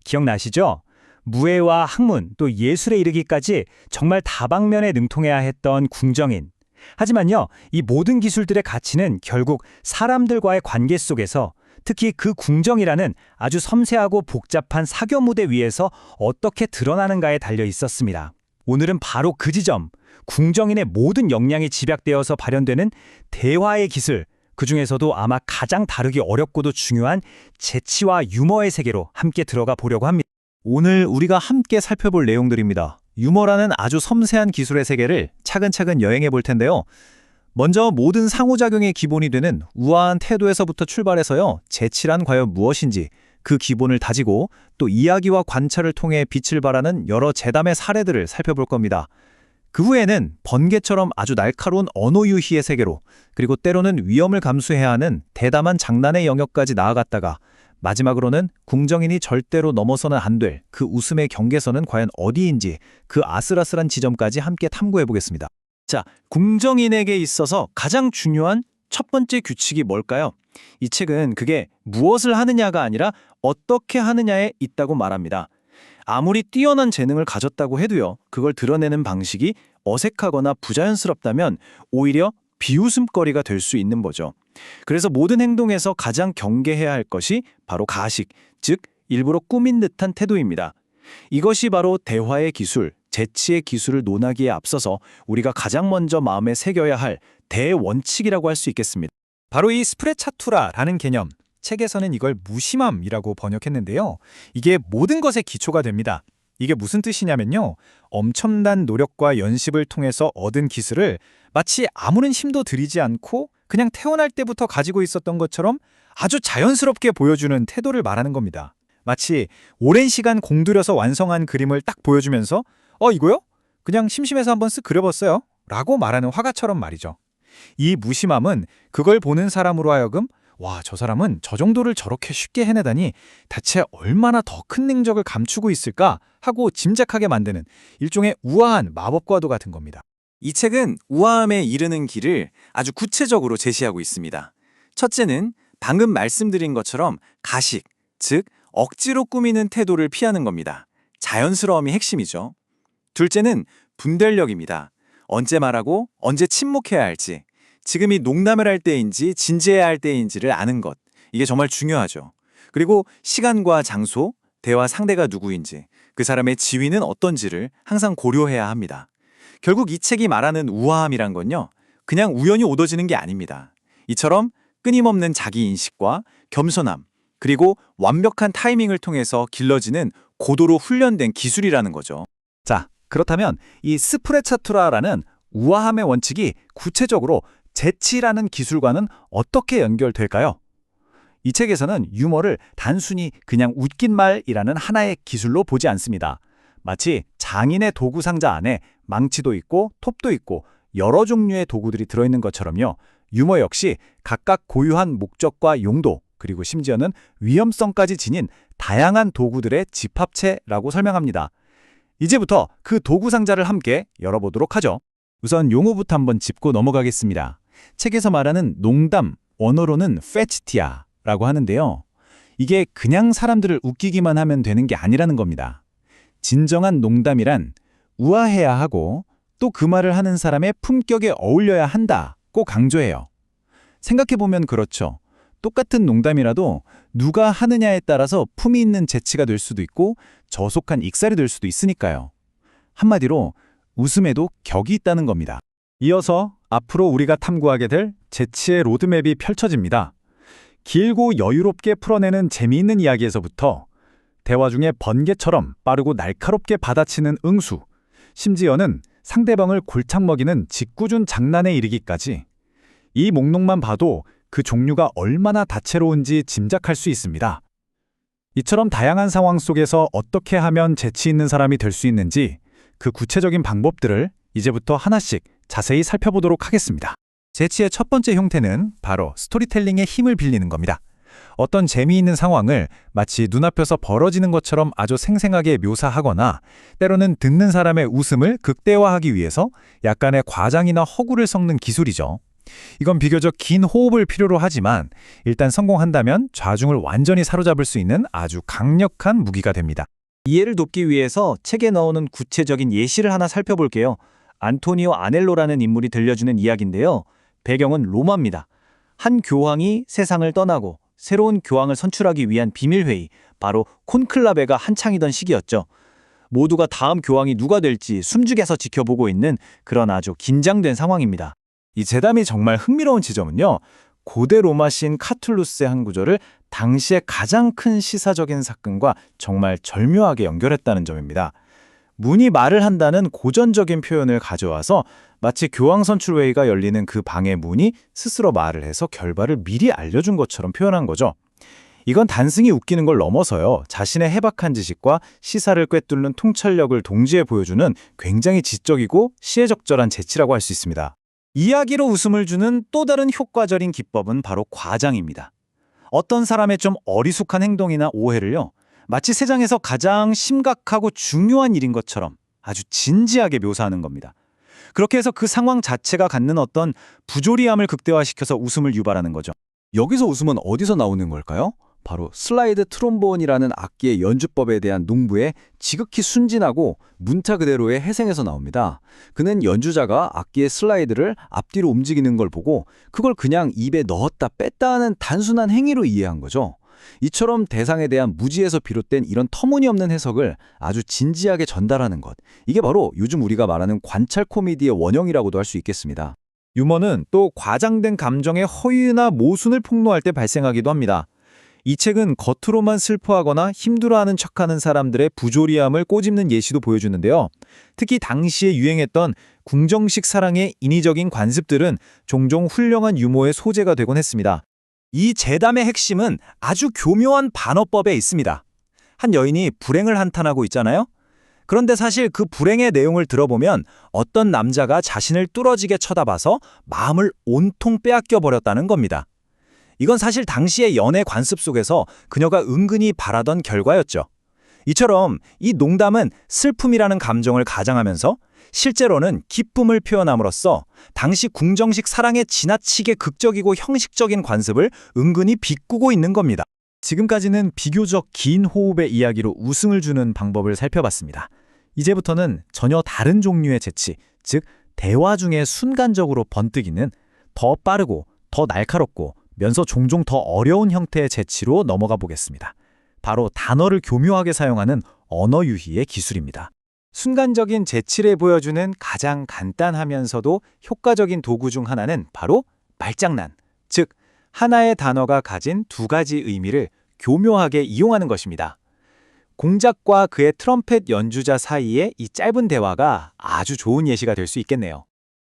기억나시죠? 무예와 학문 또 예술에 이르기까지 정말 다방면에 능통해야 했던 궁정인. 하지만요, 이 모든 기술들의 가치는 결국 사람들과의 관계 속에서 특히 그 궁정이라는 아주 섬세하고 복잡한 사교 무대 위에서 어떻게 드러나는가에 달려 있었습니다. 오늘은 바로 그 지점, 궁정인의 모든 역량이 집약되어서 발현되는 대화의 기술, 그중에서도 아마 가장 다루기 어렵고도 중요한 재치와 유머의 세계로 함께 들어가 보려고 합니다. 오늘 우리가 함께 살펴볼 내용들입니다. 유머라는 아주 섬세한 기술의 세계를 차근차근 여행해 볼 텐데요. 먼저 모든 상호작용의 기본이 되는 우아한 태도에서부터 출발해서요. 재치란 과연 무엇인지 그 기본을 다지고 또 이야기와 관찰을 통해 빛을 발하는 여러 재담의 사례들을 살펴볼 겁니다. 그 후에는 번개처럼 아주 날카로운 언어 유희의 세계로 그리고 때로는 위험을 감수해야 하는 대담한 장난의 영역까지 나아갔다가 마지막으로는 궁정인이 절대로 넘어서는 안 될 그 웃음의 경계선은 과연 어디인지 그 아슬아슬한 지점까지 함께 탐구해 보겠습니다. 자, 궁정인에게 있어서 가장 중요한 첫 번째 규칙이 뭘까요? 이 책은 그게 무엇을 하느냐가 아니라 어떻게 하느냐에 있다고 말합니다. 아무리 뛰어난 재능을 가졌다고 해도요, 그걸 드러내는 방식이 어색하거나 부자연스럽다면 오히려 비웃음거리가 될 수 있는 거죠. 그래서 모든 행동에서 가장 경계해야 할 것이 바로 가식, 즉 일부러 꾸민 듯한 태도입니다. 이것이 바로 대화의 기술, 재치의 기술을 논하기에 앞서서 우리가 가장 먼저 마음에 새겨야 할 대원칙이라고 할 수 있겠습니다. 바로 이 스프레차투라라는 개념, 책에서는 이걸 무심함이라고 번역했는데요. 이게 모든 것의 기초가 됩니다. 이게 무슨 뜻이냐면요. 엄청난 노력과 연습을 통해서 얻은 기술을 마치 아무런 힘도 들이지 않고 그냥 태어날 때부터 가지고 있었던 것처럼 아주 자연스럽게 보여주는 태도를 말하는 겁니다. 마치 오랜 시간 공들여서 완성한 그림을 딱 보여주면서 이거요? 그냥 심심해서 한번 쓱 그려봤어요. 라고 말하는 화가처럼 말이죠. 이 무심함은 그걸 보는 사람으로 하여금 와, 저 사람은 저 정도를 저렇게 쉽게 해내다니 대체 얼마나 더 큰 능력을 감추고 있을까 하고 짐작하게 만드는 일종의 우아한 마법과도 같은 겁니다. 이 책은 우아함에 이르는 길을 아주 구체적으로 제시하고 있습니다. 첫째는 방금 말씀드린 것처럼 가식, 즉 억지로 꾸미는 태도를 피하는 겁니다. 자연스러움이 핵심이죠. 둘째는 분별력입니다. 언제 말하고 언제 침묵해야 할지, 지금이 농담을 할 때인지 진지해야 할 때인지를 아는 것, 이게 정말 중요하죠. 그리고 시간과 장소, 대화 상대가 누구인지, 그 사람의 지위는 어떤지를 항상 고려해야 합니다. 결국 이 책이 말하는 우아함이란 건요, 그냥 우연히 얻어지는 게 아닙니다. 이처럼 끊임없는 자기인식과 겸손함, 그리고 완벽한 타이밍을 통해서 길러지는 고도로 훈련된 기술이라는 거죠. 자, 그렇다면 이 스프레차투라라는 우아함의 원칙이 구체적으로 재치라는 기술과는 어떻게 연결될까요? 이 책에서는 유머를 단순히 그냥 웃긴 말이라는 하나의 기술로 보지 않습니다. 마치 장인의 도구 상자 안에 망치도 있고 톱도 있고 여러 종류의 도구들이 들어있는 것처럼요. 유머 역시 각각 고유한 목적과 용도, 그리고 심지어는 위험성까지 지닌 다양한 도구들의 집합체라고 설명합니다. 이제부터 그 도구 상자를 함께 열어보도록 하죠. 우선 용어부터 한번 짚고 넘어가겠습니다. 책에서 말하는 농담, 원어로는 패치티아라고 하는데요. 이게 그냥 사람들을 웃기기만 하면 되는 게 아니라는 겁니다. 진정한 농담이란 우아해야 하고 또 그 말을 하는 사람의 품격에 어울려야 한다고 강조해요. 생각해보면 그렇죠. 똑같은 농담이라도 누가 하느냐에 따라서 품이 있는 재치가 될 수도 있고 저속한 익살이 될 수도 있으니까요. 한마디로 웃음에도 격이 있다는 겁니다. 이어서 앞으로 우리가 탐구하게 될 재치의 로드맵이 펼쳐집니다. 길고 여유롭게 풀어내는 재미있는 이야기에서부터 대화 중에 번개처럼 빠르고 날카롭게 받아치는 응수, 심지어는 상대방을 골창 먹이는 짓궂은 장난에 이르기까지 이 목록만 봐도 그 종류가 얼마나 다채로운지 짐작할 수 있습니다. 이처럼 다양한 상황 속에서 어떻게 하면 재치 있는 사람이 될 수 있는지 그 구체적인 방법들을 이제부터 하나씩 자세히 살펴보도록 하겠습니다. 재치의 첫 번째 형태는 바로 스토리텔링의 힘을 빌리는 겁니다. 어떤 재미있는 상황을 마치 눈앞에서 벌어지는 것처럼 아주 생생하게 묘사하거나 때로는 듣는 사람의 웃음을 극대화하기 위해서 약간의 과장이나 허구를 섞는 기술이죠. 이건 비교적 긴 호흡을 필요로 하지만 일단 성공한다면 좌중을 완전히 사로잡을 수 있는 아주 강력한 무기가 됩니다. 이해를 돕기 위해서 책에 나오는 구체적인 예시를 하나 살펴볼게요. 안토니오 아넬로라는 인물이 들려주는 이야기인데요. 배경은 로마입니다. 한 교황이 세상을 떠나고 새로운 교황을 선출하기 위한 비밀회의, 바로 콘클라베가 한창이던 시기였죠. 모두가 다음 교황이 누가 될지 숨죽여서 지켜보고 있는 그런 아주 긴장된 상황입니다. 이 재담이 정말 흥미로운 지점은요, 고대 로마 시인 카툴루스의 한 구절을 당시의 가장 큰 시사적인 사건과 정말 절묘하게 연결했다는 점입니다. 문이 말을 한다는 고전적인 표현을 가져와서 마치 교황 선출 회의가 열리는 그 방의 문이 스스로 말을 해서 결과를 미리 알려준 것처럼 표현한 거죠. 이건 단순히 웃기는 걸 넘어서요, 자신의 해박한 지식과 시사를 꿰뚫는 통찰력을 동시에 보여주는 굉장히 지적이고 시의적절한 재치라고 할 수 있습니다. 이야기로 웃음을 주는 또 다른 효과적인 기법은 바로 과장입니다. 어떤 사람의 좀 어리숙한 행동이나 오해를요, 마치 세상에서 가장 심각하고 중요한 일인 것처럼 아주 진지하게 묘사하는 겁니다. 그렇게 해서 그 상황 자체가 갖는 어떤 부조리함을 극대화시켜서 웃음을 유발하는 거죠. 여기서 웃음은 어디서 나오는 걸까요? 바로 슬라이드 트롬본이라는 악기의 연주법에 대한 농부의 지극히 순진하고 문자 그대로의 해석에서 나옵니다. 그는 연주자가 악기의 슬라이드를 앞뒤로 움직이는 걸 보고 그걸 그냥 입에 넣었다 뺐다 하는 단순한 행위로 이해한 거죠. 이처럼 대상에 대한 무지에서 비롯된 이런 터무니없는 해석을 아주 진지하게 전달하는 것, 이게 바로 요즘 우리가 말하는 관찰 코미디의 원형이라고도 할 수 있겠습니다. 유머는 또 과장된 감정의 허위나 모순을 폭로할 때 발생하기도 합니다. 이 책은 겉으로만 슬퍼하거나 힘들어하는 척하는 사람들의 부조리함을 꼬집는 예시도 보여주는데요. 특히 당시에 유행했던 궁정식 사랑의 인위적인 관습들은 종종 훌륭한 유머의 소재가 되곤 했습니다. 이 재담의 핵심은 아주 교묘한 반어법에 있습니다. 한 여인이 불행을 한탄하고 있잖아요. 그런데 사실 그 불행의 내용을 들어보면 어떤 남자가 자신을 뚫어지게 쳐다봐서 마음을 온통 빼앗겨 버렸다는 겁니다. 이건 사실 당시의 연애 관습 속에서 그녀가 은근히 바라던 결과였죠. 이처럼 이 농담은 슬픔이라는 감정을 가장하면서 실제로는 기쁨을 표현함으로써 당시 궁정식 사랑의 지나치게 극적이고 형식적인 관습을 은근히 비꾸고 있는 겁니다. 지금까지는 비교적 긴 호흡의 이야기로 웃음을 주는 방법을 살펴봤습니다. 이제부터는 전혀 다른 종류의 재치, 즉 대화 중에 순간적으로 번뜩이는 더 빠르고 더 날카롭고 면서 종종 더 어려운 형태의 재치로 넘어가 보겠습니다. 바로 단어를 교묘하게 사용하는 언어 유희의 기술입니다. 순간적인 재치를 보여주는 가장 간단하면서도 효과적인 도구 중 하나는 바로 말장난, 즉 하나의 단어가 가진 두 가지 의미를 교묘하게 이용하는 것입니다. 공작과 그의 트럼펫 연주자 사이의 이 짧은 대화가 아주 좋은 예시가 될 수 있겠네요.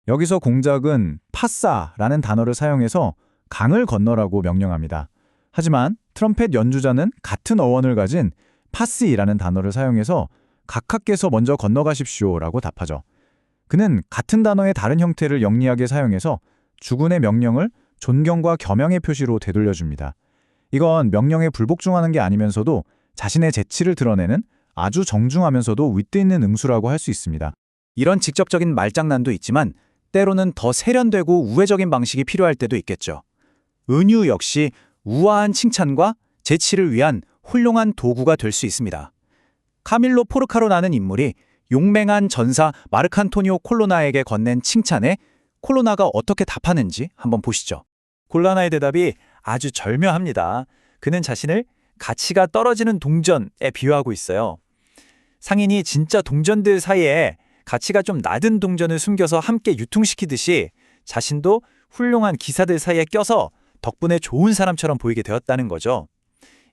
여기서 공작은 파사라는 단어를 사용해서 강을 건너라고 명령합니다. 하지만 트럼펫 연주자는 같은 어원을 가진 파시라는 단어를 사용해서 각하께서 먼저 건너가십시오라고 답하죠. 그는 같은 단어의 다른 형태를 영리하게 사용해서 주군의 명령을 존경과 겸양의 표시로 되돌려줍니다. 이건 명령에 불복종하는 게 아니면서도 자신의 재치를 드러내는 아주 정중하면서도 윗대 있는 응수라고 할 수 있습니다. 이런 직접적인 말장난도 있지만 때로는 더 세련되고 우회적인 방식이 필요할 때도 있겠죠. 은유 역시 우아한 칭찬과 재치를 위한 훌륭한 도구가 될 수 있습니다. 카밀로 포르카로라는 인물이 용맹한 전사 마르칸토니오 콜로나에게 건넨 칭찬에 콜로나가 어떻게 답하는지 한번 보시죠. 콜로나의 대답이 아주 절묘합니다. 그는 자신을 가치가 떨어지는 동전에 비유하고 있어요. 상인이 진짜 동전들 사이에 가치가 좀 낮은 동전을 숨겨서 함께 유통시키듯이 자신도 훌륭한 기사들 사이에 껴서 덕분에 좋은 사람처럼 보이게 되었다는 거죠.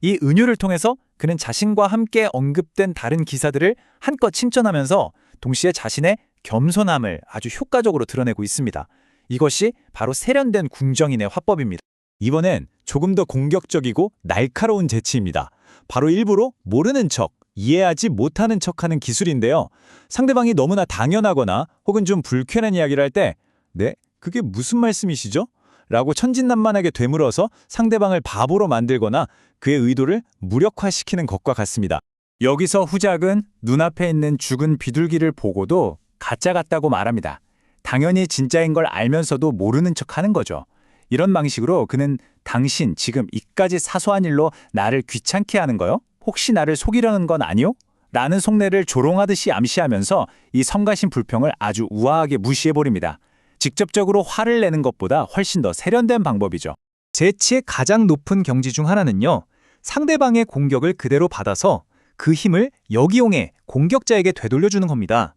이 은유를 통해서 그는 자신과 함께 언급된 다른 기사들을 한껏 칭찬하면서 동시에 자신의 겸손함을 아주 효과적으로 드러내고 있습니다. 이것이 바로 세련된 궁정인의 화법입니다. 이번엔 조금 더 공격적이고 날카로운 재치입니다. 바로 일부러 모르는 척, 이해하지 못하는 척하는 기술인데요. 상대방이 너무나 당연하거나 혹은 좀 불쾌한 이야기를 할 때 네? 그게 무슨 말씀이시죠? 라고 천진난만하게 되물어서 상대방을 바보로 만들거나 그의 의도를 무력화시키는 것과 같습니다. 여기서 후작은 눈앞에 있는 죽은 비둘기를 보고도 가짜 같다고 말합니다. 당연히 진짜인 걸 알면서도 모르는 척하는 거죠. 이런 방식으로 그는 당신 지금 이까지 사소한 일로 나를 귀찮게 하는 거요? 혹시 나를 속이려는 건 아니요? 라는 속내를 조롱하듯이 암시하면서 이 성가신 불평을 아주 우아하게 무시해버립니다. 직접적으로 화를 내는 것보다 훨씬 더 세련된 방법이죠. 재치의 가장 높은 경지 중 하나는요. 상대방의 공격을 그대로 받아서 그 힘을 역이용해 공격자에게 되돌려주는 겁니다.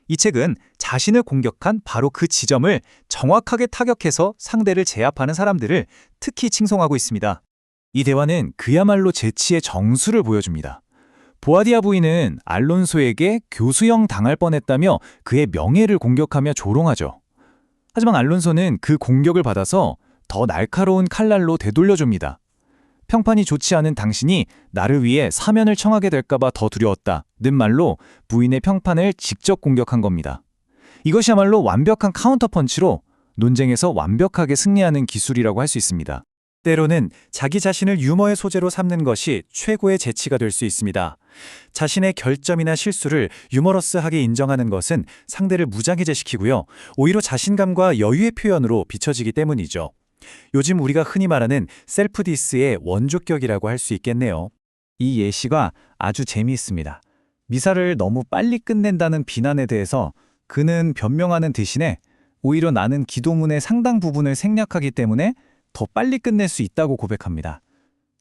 이 책은 자신을 공격한 바로 그 지점을 정확하게 타격해서 상대를 제압하는 사람들을 특히 칭송하고 있습니다. 이 대화는 그야말로 재치의 정수를 보여줍니다. 보아디아 부인은 알론소에게 교수형 당할 뻔했다며 그의 명예를 공격하며 조롱하죠. 하지만 알론소는 그 공격을 받아서 더 날카로운 칼날로 되돌려줍니다. 평판이 좋지 않은 당신이 나를 위해 사면을 청하게 될까봐 더 두려웠다는 말로 부인의 평판을 직접 공격한 겁니다. 이것이야말로 완벽한 카운터펀치로 논쟁에서 완벽하게 승리하는 기술이라고 할 수 있습니다. 때로는 자기 자신을 유머의 소재로 삼는 것이 최고의 재치가 될 수 있습니다. 자신의 결점이나 실수를 유머러스하게 인정하는 것은 상대를 무장해제시키고요. 오히려 자신감과 여유의 표현으로 비춰지기 때문이죠. 요즘 우리가 흔히 말하는 셀프디스의 원조격이라고 할 수 있겠네요. 이 예시가 아주 재미있습니다. 미사를 너무 빨리 끝낸다는 비난에 대해서 그는 변명하는 대신에 오히려 나는 기도문의 상당 부분을 생략하기 때문에 더 빨리 끝낼 수 있다고 고백합니다.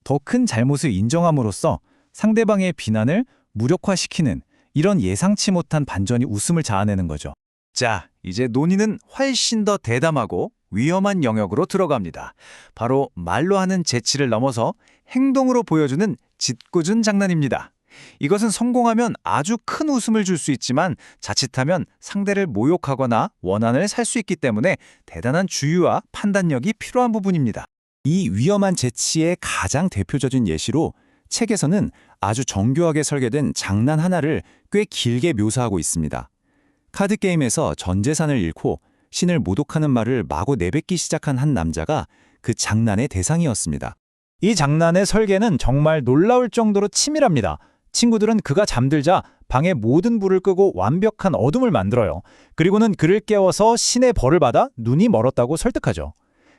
더 큰 잘못을 인정함으로써 상대방의 비난을 무력화시키는 이런 예상치 못한 반전이 웃음을 자아내는 거죠. 자, 이제 논의는 훨씬 더 대담하고 위험한 영역으로 들어갑니다. 바로 말로 하는 재치를 넘어서 행동으로 보여주는 짓궂은 장난입니다. 이것은 성공하면 아주 큰 웃음을 줄 수 있지만 자칫하면 상대를 모욕하거나 원한을 살 수 있기 때문에 대단한 주의와 판단력이 필요한 부분입니다. 이 위험한 재치의 가장 대표적인 예시로 책에서는 아주 정교하게 설계된 장난 하나를 꽤 길게 묘사하고 있습니다. 카드게임에서 전 재산을 잃고 신을 모독하는 말을 마구 내뱉기 시작한 한 남자가 그 장난의 대상이었습니다. 이 장난의 설계는 정말 놀라울 정도로 치밀합니다. 친구들은 그가 잠들자 방의 모든 불을 끄고 완벽한 어둠을 만들어요. 그리고는 그를 깨워서 신의 벌을 받아 눈이 멀었다고 설득하죠.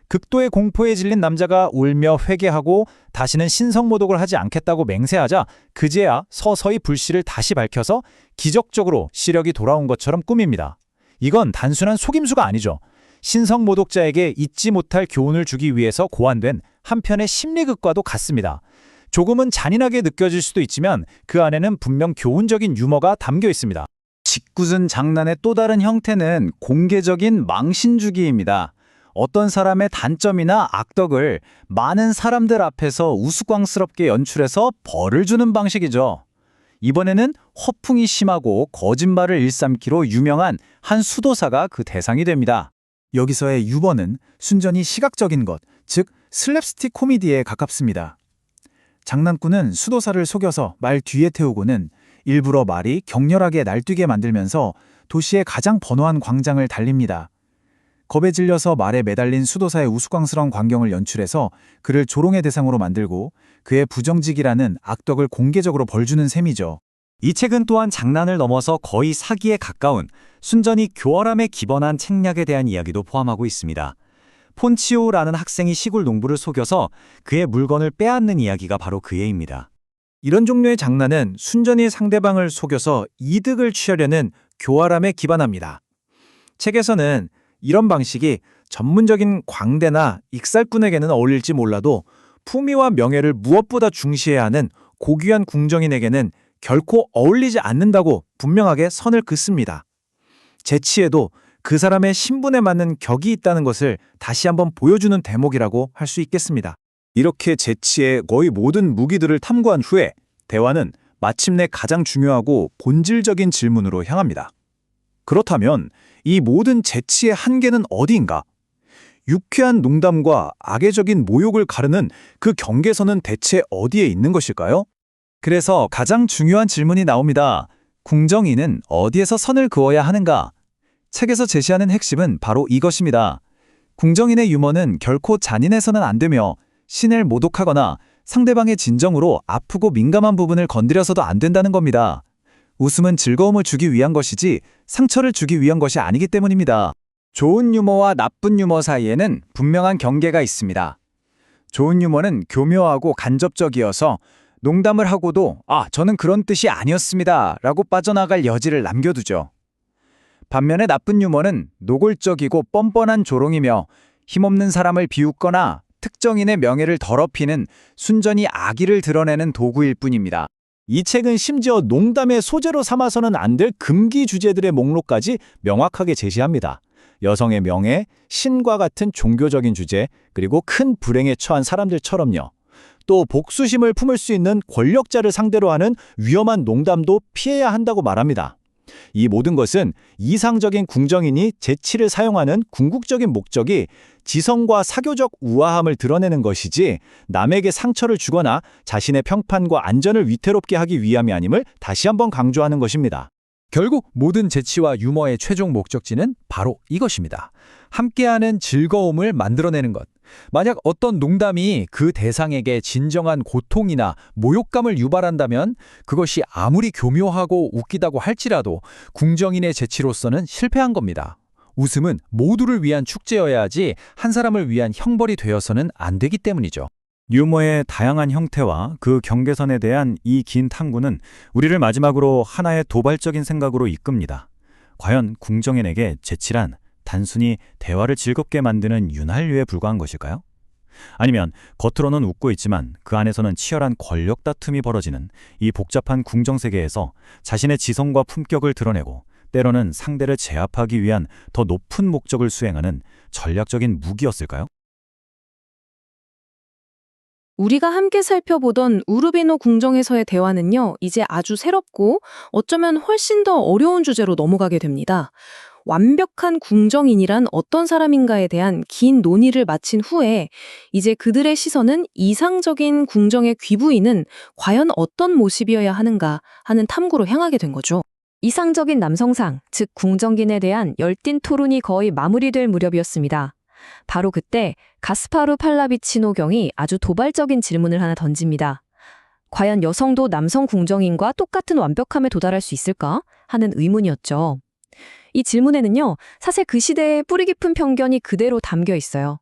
극도의 공포에 질린 남자가 울며 회개하고 다시는 신성모독을 하지 않겠다고 맹세하자 그제야 서서히 불씨를 다시 밝혀서 기적적으로 시력이 돌아온 것처럼 꾸밉니다. 이건 단순한 속임수가 아니죠. 신성모독자에게 잊지 못할 교훈을 주기 위해서 고안된 한편의 심리극과도 같습니다. 조금은 잔인하게 느껴질 수도 있지만 그 안에는 분명 교훈적인 유머가 담겨 있습니다. 짓궂은 장난의 또 다른 형태는 공개적인 망신주기입니다. 어떤 사람의 단점이나 악덕을 많은 사람들 앞에서 우스꽝스럽게 연출해서 벌을 주는 방식이죠. 이번에는 허풍이 심하고 거짓말을 일삼기로 유명한 한 수도사가 그 대상이 됩니다. 여기서의 유머는 순전히 시각적인 것, 즉 슬랩스틱 코미디에 가깝습니다. 장난꾼은 수도사를 속여서 말 뒤에 태우고는 일부러 말이 격렬하게 날뛰게 만들면서 도시의 가장 번화한 광장을 달립니다. 겁에 질려서 말에 매달린 수도사의 우스꽝스러운 광경을 연출해서 그를 조롱의 대상으로 만들고 그의 부정직이라는 악덕을 공개적으로 벌주는 셈이죠. 이 책은 또한 장난을 넘어서 거의 사기에 가까운 순전히 교활함에 기반한 책략에 대한 이야기도 포함하고 있습니다. 폰치오라는 학생이 시골 농부를 속여서 그의 물건을 빼앗는 이야기가 바로 그 예입니다. 이런 종류의 장난은 순전히 상대방을 속여서 이득을 취하려는 교활함에 기반합니다. 책에서는 이런 방식이 전문적인 광대나 익살꾼에게는 어울릴지 몰라도 품위와 명예를 무엇보다 중시해야 하는 고귀한 궁정인에게는 결코 어울리지 않는다고 분명하게 선을 긋습니다. 재치에도 그 사람의 신분에 맞는 격이 있다는 것을 다시 한번 보여주는 대목이라고 할 수 있겠습니다. 이렇게 재치의 거의 모든 무기들을 탐구한 후에 대화는 마침내 가장 중요하고 본질적인 질문으로 향합니다. 그렇다면 이 모든 재치의 한계는 어디인가? 유쾌한 농담과 악의적인 모욕을 가르는 그 경계선은 대체 어디에 있는 것일까요? 그래서 가장 중요한 질문이 나옵니다. 궁정인은 어디에서 선을 그어야 하는가? 책에서 제시하는 핵심은 바로 이것입니다. 궁정인의 유머는 결코 잔인해서는 안 되며 신을 모독하거나 상대방의 진정으로 아프고 민감한 부분을 건드려서도 안 된다는 겁니다. 웃음은 즐거움을 주기 위한 것이지 상처를 주기 위한 것이 아니기 때문입니다. 좋은 유머와 나쁜 유머 사이에는 분명한 경계가 있습니다. 좋은 유머는 교묘하고 간접적이어서 농담을 하고도 저는 그런 뜻이 아니었습니다 라고 빠져나갈 여지를 남겨두죠. 반면에 나쁜 유머는 노골적이고 뻔뻔한 조롱이며 힘없는 사람을 비웃거나 특정인의 명예를 더럽히는 순전히 악의를 드러내는 도구일 뿐입니다. 이 책은 심지어 농담의 소재로 삼아서는 안 될 금기 주제들의 목록까지 명확하게 제시합니다. 여성의 명예, 신과 같은 종교적인 주제, 그리고 큰 불행에 처한 사람들처럼요. 또 복수심을 품을 수 있는 권력자를 상대로 하는 위험한 농담도 피해야 한다고 말합니다. 이 모든 것은 이상적인 궁정인이 재치를 사용하는 궁극적인 목적이 지성과 사교적 우아함을 드러내는 것이지 남에게 상처를 주거나 자신의 평판과 안전을 위태롭게 하기 위함이 아님을 다시 한번 강조하는 것입니다. 결국 모든 재치와 유머의 최종 목적지는 바로 이것입니다. 함께하는 즐거움을 만들어내는 것. 만약 어떤 농담이 그 대상에게 진정한 고통이나 모욕감을 유발한다면 그것이 아무리 교묘하고 웃기다고 할지라도 궁정인의 재치로서는 실패한 겁니다. 웃음은 모두를 위한 축제여야 하지 한 사람을 위한 형벌이 되어서는 안 되기 때문이죠. 유머의 다양한 형태와 그 경계선에 대한 이 긴 탐구는 우리를 마지막으로 하나의 도발적인 생각으로 이끕니다. 과연 궁정인에게 재치란 단순히 대화를 즐겁게 만드는 윤활유에 불과한 것일까요? 아니면 겉으로는 웃고 있지만 그 안에서는 치열한 권력 다툼이 벌어지는 이 복잡한 궁정 세계에서 자신의 지성과 품격을 드러내고 때로는 상대를 제압하기 위한 더 높은 목적을 수행하는 전략적인 무기였을까요? 우리가 함께 살펴보던 우르비노 궁정에서의 대화는요, 이제 아주 새롭고 어쩌면 훨씬 더 어려운 주제로 넘어가게 됩니다. 완벽한 궁정인이란 어떤 사람인가에 대한 긴 논의를 마친 후에 이제 그들의 시선은 이상적인 궁정의 귀부인은 과연 어떤 모습이어야 하는가 하는 탐구로 향하게 된 거죠. 이상적인 남성상, 즉 궁정인에 대한 열띤 토론이 거의 마무리될 무렵이었습니다. 바로 그때 가스파르 팔라비치노 경이 아주 도발적인 질문을 하나 던집니다. 과연 여성도 남성 궁정인과 똑같은 완벽함에 도달할 수 있을까? 하는 의문이었죠. 이 질문에는요, 사실 그 시대의 뿌리 깊은 편견이 그대로 담겨 있어요.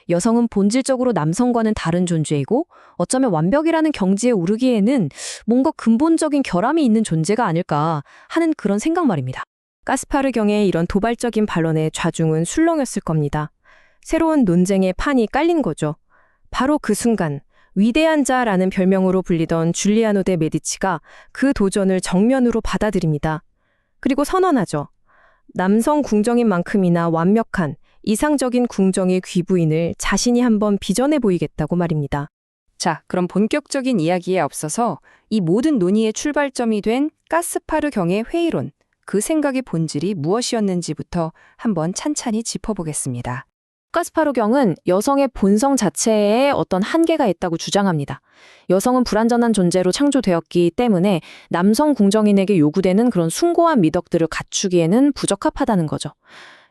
여성은 본질적으로 남성과는 다른 존재이고 어쩌면 완벽이라는 경지에 오르기에는 뭔가 근본적인 결함이 있는 존재가 아닐까 하는 그런 생각 말입니다. 가스파르 경의 이런 도발적인 반론의 좌중은 술렁였을 겁니다. 새로운 논쟁의 판이 깔린 거죠. 바로 그 순간 위대한 자라는 별명으로 불리던 줄리아노 데 메디치가 그 도전을 정면으로 받아들입니다. 그리고 선언하죠. 남성 궁정인만큼이나 완벽한 이상적인 궁정의 귀부인을 자신이 한번 빚어내 보이겠다고 말입니다. 자, 그럼 본격적인 이야기에 앞서서 이 모든 논의의 출발점이 된 가스파르 경의 회의론, 그 생각의 본질이 무엇이었는지부터 한번 찬찬히 짚어보겠습니다. 가스파르경은 여성의 본성 자체에 어떤 한계가 있다고 주장합니다. 여성은 불완전한 존재로 창조되었기 때문에 남성 궁정인에게 요구되는 그런 숭고한 미덕들을 갖추기에는 부적합하다는 거죠.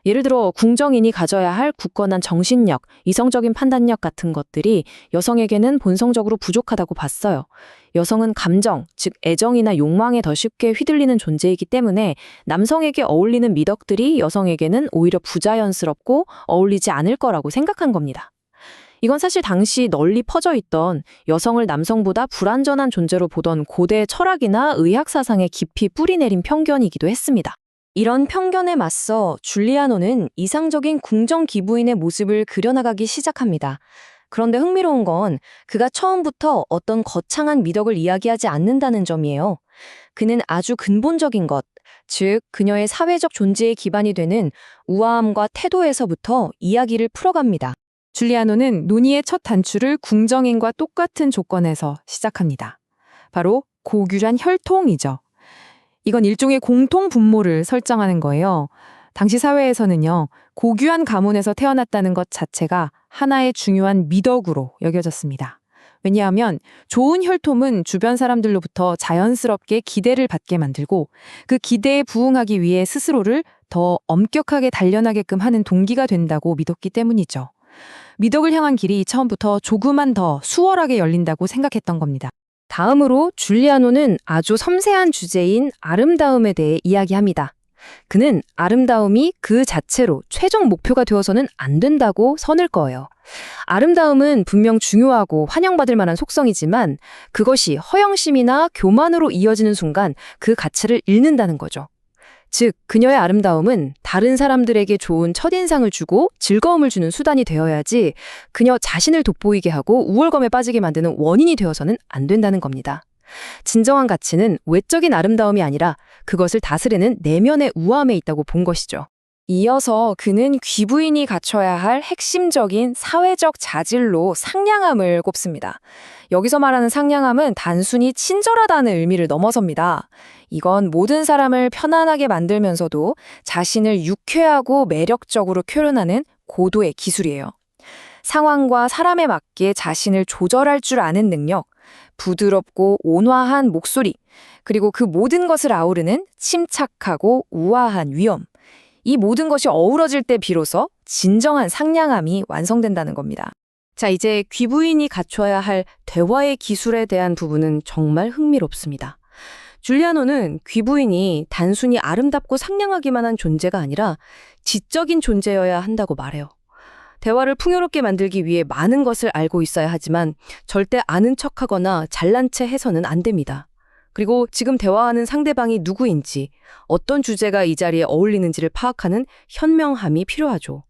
예를 들어 궁정인이 가져야 할 굳건한 정신력, 이성적인 판단력 같은 것들이 여성에게는 본성적으로 부족하다고 봤어요. 여성은 감정, 즉 애정이나 욕망에 더 쉽게 휘둘리는 존재이기 때문에 남성에게 어울리는 미덕들이 여성에게는 오히려 부자연스럽고 어울리지 않을 거라고 생각한 겁니다. 이건 사실 당시 널리 퍼져 있던 여성을 남성보다 불완전한 존재로 보던 고대 철학이나 의학 사상에 깊이 뿌리내린 편견이기도 했습니다. 이런 편견에 맞서 줄리아노는 이상적인 궁정 기부인의 모습을 그려나가기 시작합니다. 그런데 흥미로운 건 그가 처음부터 어떤 거창한 미덕을 이야기하지 않는다는 점이에요. 그는 아주 근본적인 것, 즉 그녀의 사회적 존재의 기반이 되는 우아함과 태도에서부터 이야기를 풀어갑니다. 줄리아노는 논의의 첫 단추를 궁정인과 똑같은 조건에서 시작합니다. 바로 고귀한 혈통이죠. 이건 일종의 공통 분모를 설정하는 거예요. 당시 사회에서는요, 고귀한 가문에서 태어났다는 것 자체가 하나의 중요한 미덕으로 여겨졌습니다. 왜냐하면 좋은 혈통은 주변 사람들로부터 자연스럽게 기대를 받게 만들고 그 기대에 부응하기 위해 스스로를 더 엄격하게 단련하게끔 하는 동기가 된다고 믿었기 때문이죠. 미덕을 향한 길이 처음부터 조금만 더 수월하게 열린다고 생각했던 겁니다. 다음으로 줄리아노는 아주 섬세한 주제인 아름다움에 대해 이야기합니다. 그는 아름다움이 그 자체로 최종 목표가 되어서는 안 된다고 선을 그어요. 아름다움은 분명 중요하고 환영받을 만한 속성이지만 그것이 허영심이나 교만으로 이어지는 순간 그 가치를 잃는다는 거죠. 즉, 그녀의 아름다움은 다른 사람들에게 좋은 첫인상을 주고 즐거움을 주는 수단이 되어야지 그녀 자신을 돋보이게 하고 우월감에 빠지게 만드는 원인이 되어서는 안 된다는 겁니다. 진정한 가치는 외적인 아름다움이 아니라 그것을 다스리는 내면의 우아함에 있다고 본 것이죠. 이어서 그는 귀부인이 갖춰야 할 핵심적인 사회적 자질로 상냥함을 꼽습니다. 여기서 말하는 상냥함은 단순히 친절하다는 의미를 넘어섭니다. 이건 모든 사람을 편안하게 만들면서도 자신을 유쾌하고 매력적으로 표현하는 고도의 기술이에요. 상황과 사람에 맞게 자신을 조절할 줄 아는 능력, 부드럽고 온화한 목소리, 그리고 그 모든 것을 아우르는 침착하고 우아한 위엄. 이 모든 것이 어우러질 때 비로소 진정한 상냥함이 완성된다는 겁니다. 자, 이제 귀부인이 갖춰야 할 대화의 기술에 대한 부분은 정말 흥미롭습니다. 줄리아노는 귀부인이 단순히 아름답고 상냥하기만 한 존재가 아니라 지적인 존재여야 한다고 말해요. 대화를 풍요롭게 만들기 위해 많은 것을 알고 있어야 하지만 절대 아는 척하거나 잘난 체 해서는 안 됩니다. 그리고 지금 대화하는 상대방이 누구인지, 어떤 주제가 이 자리에 어울리는지를 파악하는 현명함이 필요하죠.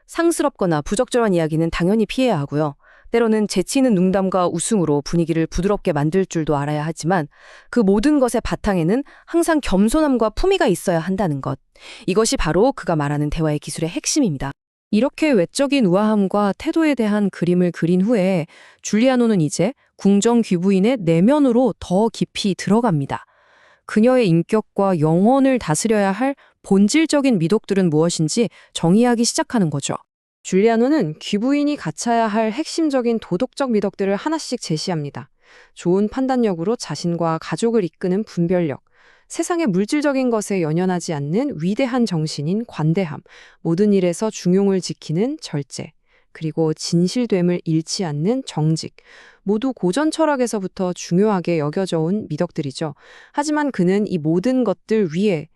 상스럽거나 부적절한 이야기는 당연히 피해야 하고요. 때로는 재치 있는 농담과 웃음으로 분위기를 부드럽게 만들 줄도 알아야 하지만 그 모든 것의 바탕에는 항상 겸손함과 품위가 있어야 한다는 것. 이것이 바로 그가 말하는 대화의 기술의 핵심입니다. 이렇게 외적인 우아함과 태도에 대한 그림을 그린 후에 줄리아노는 이제 궁정 귀부인의 내면으로 더 깊이 들어갑니다. 그녀의 인격과 영혼을 다스려야 할 본질적인 미덕들은 무엇인지 정의하기 시작하는 거죠. 줄리아노는 귀부인이 갖춰야 할 핵심적인 도덕적 미덕들을 하나씩 제시합니다. 좋은 판단력으로 자신과 가족을 이끄는 분별력, 세상의 물질적인 것에 연연하지 않는 위대한 정신인 관대함, 모든 일에서 중용을 지키는 절제, 그리고 진실됨을 잃지 않는 정직, 모두 고전 철학에서부터 중요하게 여겨져 온 미덕들이죠. 하지만 그는 이 모든 것들 위에,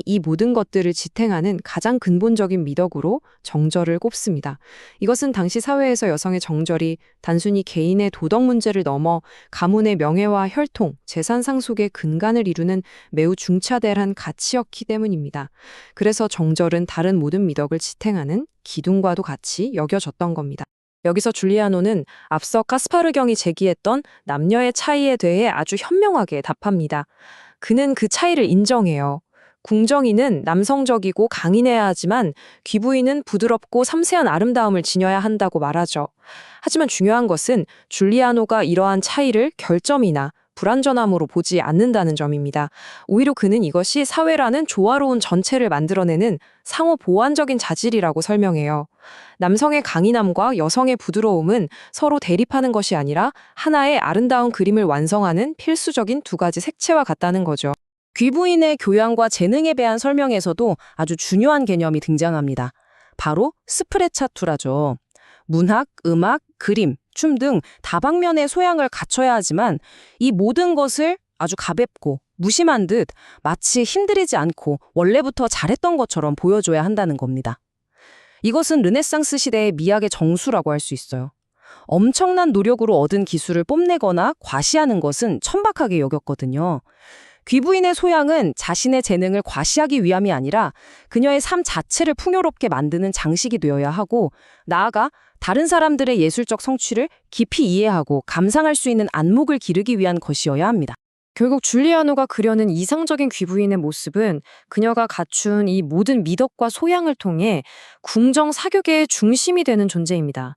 이 모든 것들을 지탱하는 가장 근본적인 미덕으로 정절을 꼽습니다. 이것은 당시 사회에서 여성의 정절이 단순히 개인의 도덕 문제를 넘어 가문의 명예와 혈통, 재산 상속의 근간을 이루는 매우 중차대한 가치였기 때문입니다. 그래서 정절은 다른 모든 미덕을 지탱하는 기둥과도 같이 여겨졌던 겁니다. 여기서 줄리아노는 앞서 가스파르경이 제기했던 남녀의 차이에 대해 아주 현명하게 답합니다. 그는 그 차이를 인정해요. 궁정인은 남성적이고 강인해야 하지만 귀부인은 부드럽고 섬세한 아름다움을 지녀야 한다고 말하죠. 하지만 중요한 것은 줄리아노가 이러한 차이를 결점이나 불완전함으로 보지 않는다는 점입니다. 오히려 그는 이것이 사회라는 조화로운 전체를 만들어내는 상호 보완적인 자질이라고 설명해요. 남성의 강인함과 여성의 부드러움은 서로 대립하는 것이 아니라 하나의 아름다운 그림을 완성하는 필수적인 두 가지 색채와 같다는 거죠. 귀부인의 교양과 재능에 대한 설명에서도 아주 중요한 개념이 등장합니다. 바로 스프레차투라죠. 문학, 음악, 그림, 춤 등 다방면의 소양을 갖춰야 하지만 이 모든 것을 아주 가볍고 무심한 듯 마치 힘들이지 않고 원래부터 잘했던 것처럼 보여줘야 한다는 겁니다. 이것은 르네상스 시대의 미학의 정수라고 할 수 있어요. 엄청난 노력으로 얻은 기술을 뽐내거나 과시하는 것은 천박하게 여겼거든요. 귀부인의 소양은 자신의 재능을 과시하기 위함이 아니라 그녀의 삶 자체를 풍요롭게 만드는 장식이 되어야 하고, 나아가 다른 사람들의 예술적 성취를 깊이 이해하고 감상할 수 있는 안목을 기르기 위한 것이어야 합니다. 결국 줄리아노가 그려낸 이상적인 귀부인의 모습은 그녀가 갖춘 이 모든 미덕과 소양을 통해 궁정 사교계의 중심이 되는 존재입니다.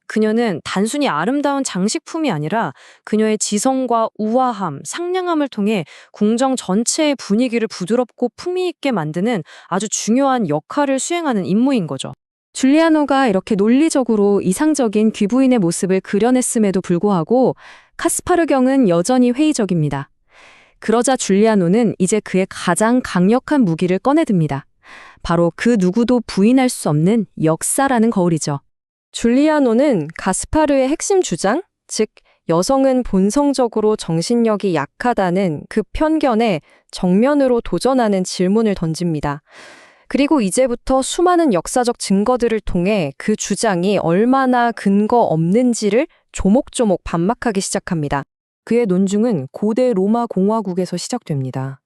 그녀는 단순히 아름다운 장식품이 아니라 그녀의 지성과 우아함, 상냥함을 통해 궁정 전체의 분위기를 부드럽고 품위 있게 만드는 아주 중요한 역할을 수행하는 인물인 거죠. 줄리아노가 이렇게 논리적으로 이상적인 귀부인의 모습을 그려냈음에도 불구하고 카스파르경은 여전히 회의적입니다. 그러자 줄리아노는 이제 그의 가장 강력한 무기를 꺼내듭니다. 바로 그 누구도 부인할 수 없는 역사라는 거울이죠. 줄리아노는 가스파르의 핵심 주장, 즉 여성은 본성적으로 정신력이 약하다는 그 편견에 정면으로 도전하는 질문을 던집니다. 그리고 이제부터 수많은 역사적 증거들을 통해 그 주장이 얼마나 근거 없는지를 조목조목 반박하기 시작합니다. 그의 논중은 고대 로마 공화국에서 시작됩니다.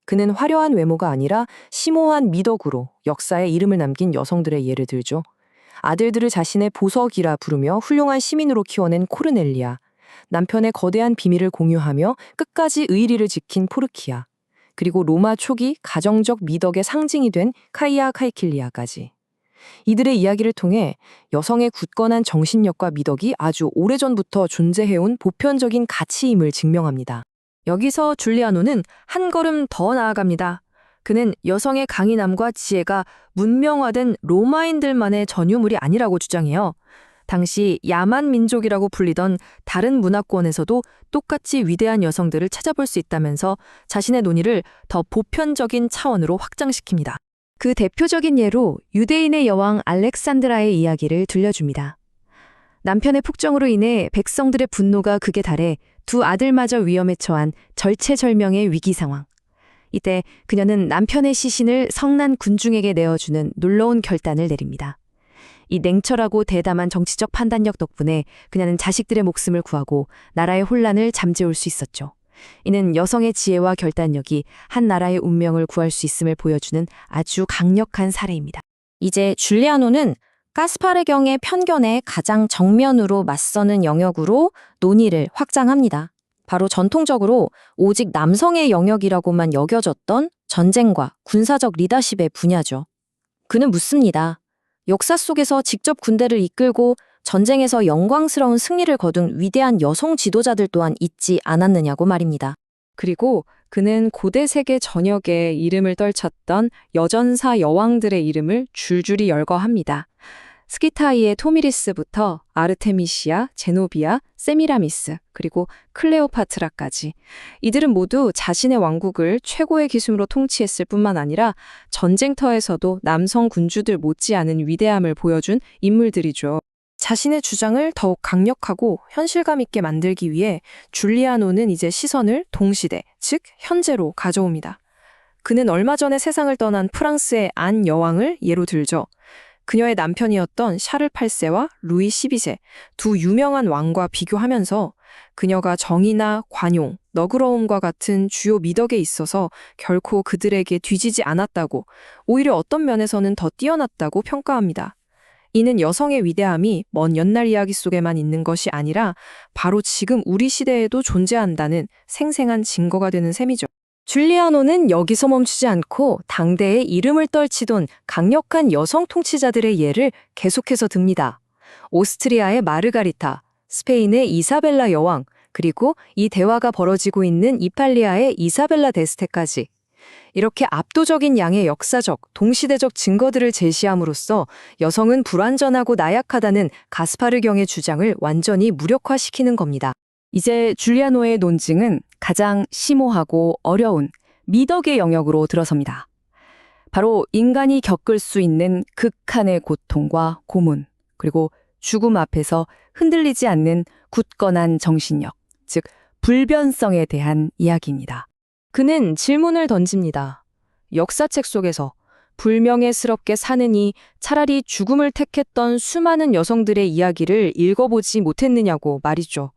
그는 화려한 외모가 아니라 심오한 미덕으로 역사에 이름을 남긴 여성들의 예를 들죠. 아들들을 자신의 보석이라 부르며 훌륭한 시민으로 키워낸 코르넬리아, 남편의 거대한 비밀을 공유하며 끝까지 의리를 지킨 포르키아, 그리고 로마 초기 가정적 미덕의 상징이 된 카이아 카이킬리아까지. 이들의 이야기를 통해 여성의 굳건한 정신력과 미덕이 아주 오래전부터 존재해온 보편적인 가치임을 증명합니다. 여기서 줄리아노는 한 걸음 더 나아갑니다. 그는 여성의 강인함과 지혜가 문명화된 로마인들만의 전유물이 아니라고 주장해요. 당시 야만 민족이라고 불리던 다른 문화권에서도 똑같이 위대한 여성들을 찾아볼 수 있다면서 자신의 논의를 더 보편적인 차원으로 확장시킵니다. 그 대표적인 예로 유대인의 여왕 알렉산드라의 이야기를 들려줍니다. 남편의 폭정으로 인해 백성들의 분노가 극에 달해 두 아들마저 위험에 처한 절체절명의 위기 상황. 이때 그녀는 남편의 시신을 성난 군중에게 내어주는 놀라운 결단을 내립니다. 이 냉철하고 대담한 정치적 판단력 덕분에 그녀는 자식들의 목숨을 구하고 나라의 혼란을 잠재울 수 있었죠. 이는 여성의 지혜와 결단력이 한 나라의 운명을 구할 수 있음을 보여주는 아주 강력한 사례입니다. 이제 줄리아노는 가스파르경의 편견에 가장 정면으로 맞서는 영역으로 논의를 확장합니다. 바로 전통적으로 오직 남성의 영역이라고만 여겨졌던 전쟁과 군사적 리더십의 분야죠. 그는 묻습니다. 역사 속에서 직접 군대를 이끌고 전쟁에서 영광스러운 승리를 거둔 위대한 여성 지도자들 또한 있지 않았느냐고 말입니다. 그리고 그는 고대 세계 전역에 이름을 떨쳤던 여전사 여왕들의 이름을 줄줄이 열거합니다. 스키타이의 토미리스부터 아르테미시아, 제노비아, 세미라미스, 그리고 클레오파트라까지. 이들은 모두 자신의 왕국을 최고의 기술로 통치했을 뿐만 아니라 전쟁터에서도 남성 군주들 못지않은 위대함을 보여준 인물들이죠. 자신의 주장을 더욱 강력하고 현실감 있게 만들기 위해 줄리아노는 이제 시선을 동시대, 즉 현재로 가져옵니다. 그는 얼마 전에 세상을 떠난 프랑스의 안 여왕을 예로 들죠. 그녀의 남편이었던 샤를 8세와 루이 12세, 두 유명한 왕과 비교하면서 그녀가 정의나 관용, 너그러움과 같은 주요 미덕에 있어서 결코 그들에게 뒤지지 않았다고, 오히려 어떤 면에서는 더 뛰어났다고 평가합니다. 이는 여성의 위대함이 먼 옛날 이야기 속에만 있는 것이 아니라 바로 지금 우리 시대에도 존재한다는 생생한 증거가 되는 셈이죠. 줄리아노는 여기서 멈추지 않고 당대에 이름을 떨치던 강력한 여성 통치자들의 예를 계속해서 듭니다. 오스트리아의 마르가리타, 스페인의 이사벨라 여왕, 그리고 이 대화가 벌어지고 있는 이탈리아의 이사벨라 데스테까지. 이렇게 압도적인 양의 역사적, 동시대적 증거들을 제시함으로써 여성은 불완전하고 나약하다는 가스파르경의 주장을 완전히 무력화시키는 겁니다. 이제 줄리아노의 논증은 가장 심오하고 어려운 미덕의 영역으로 들어섭니다. 바로 인간이 겪을 수 있는 극한의 고통과 고문, 그리고 죽음 앞에서 흔들리지 않는 굳건한 정신력, 즉 불변성에 대한 이야기입니다. 그는 질문을 던집니다. 역사책 속에서 불명예스럽게 사느니 차라리 죽음을 택했던 수많은 여성들의 이야기를 읽어보지 못했느냐고 말이죠.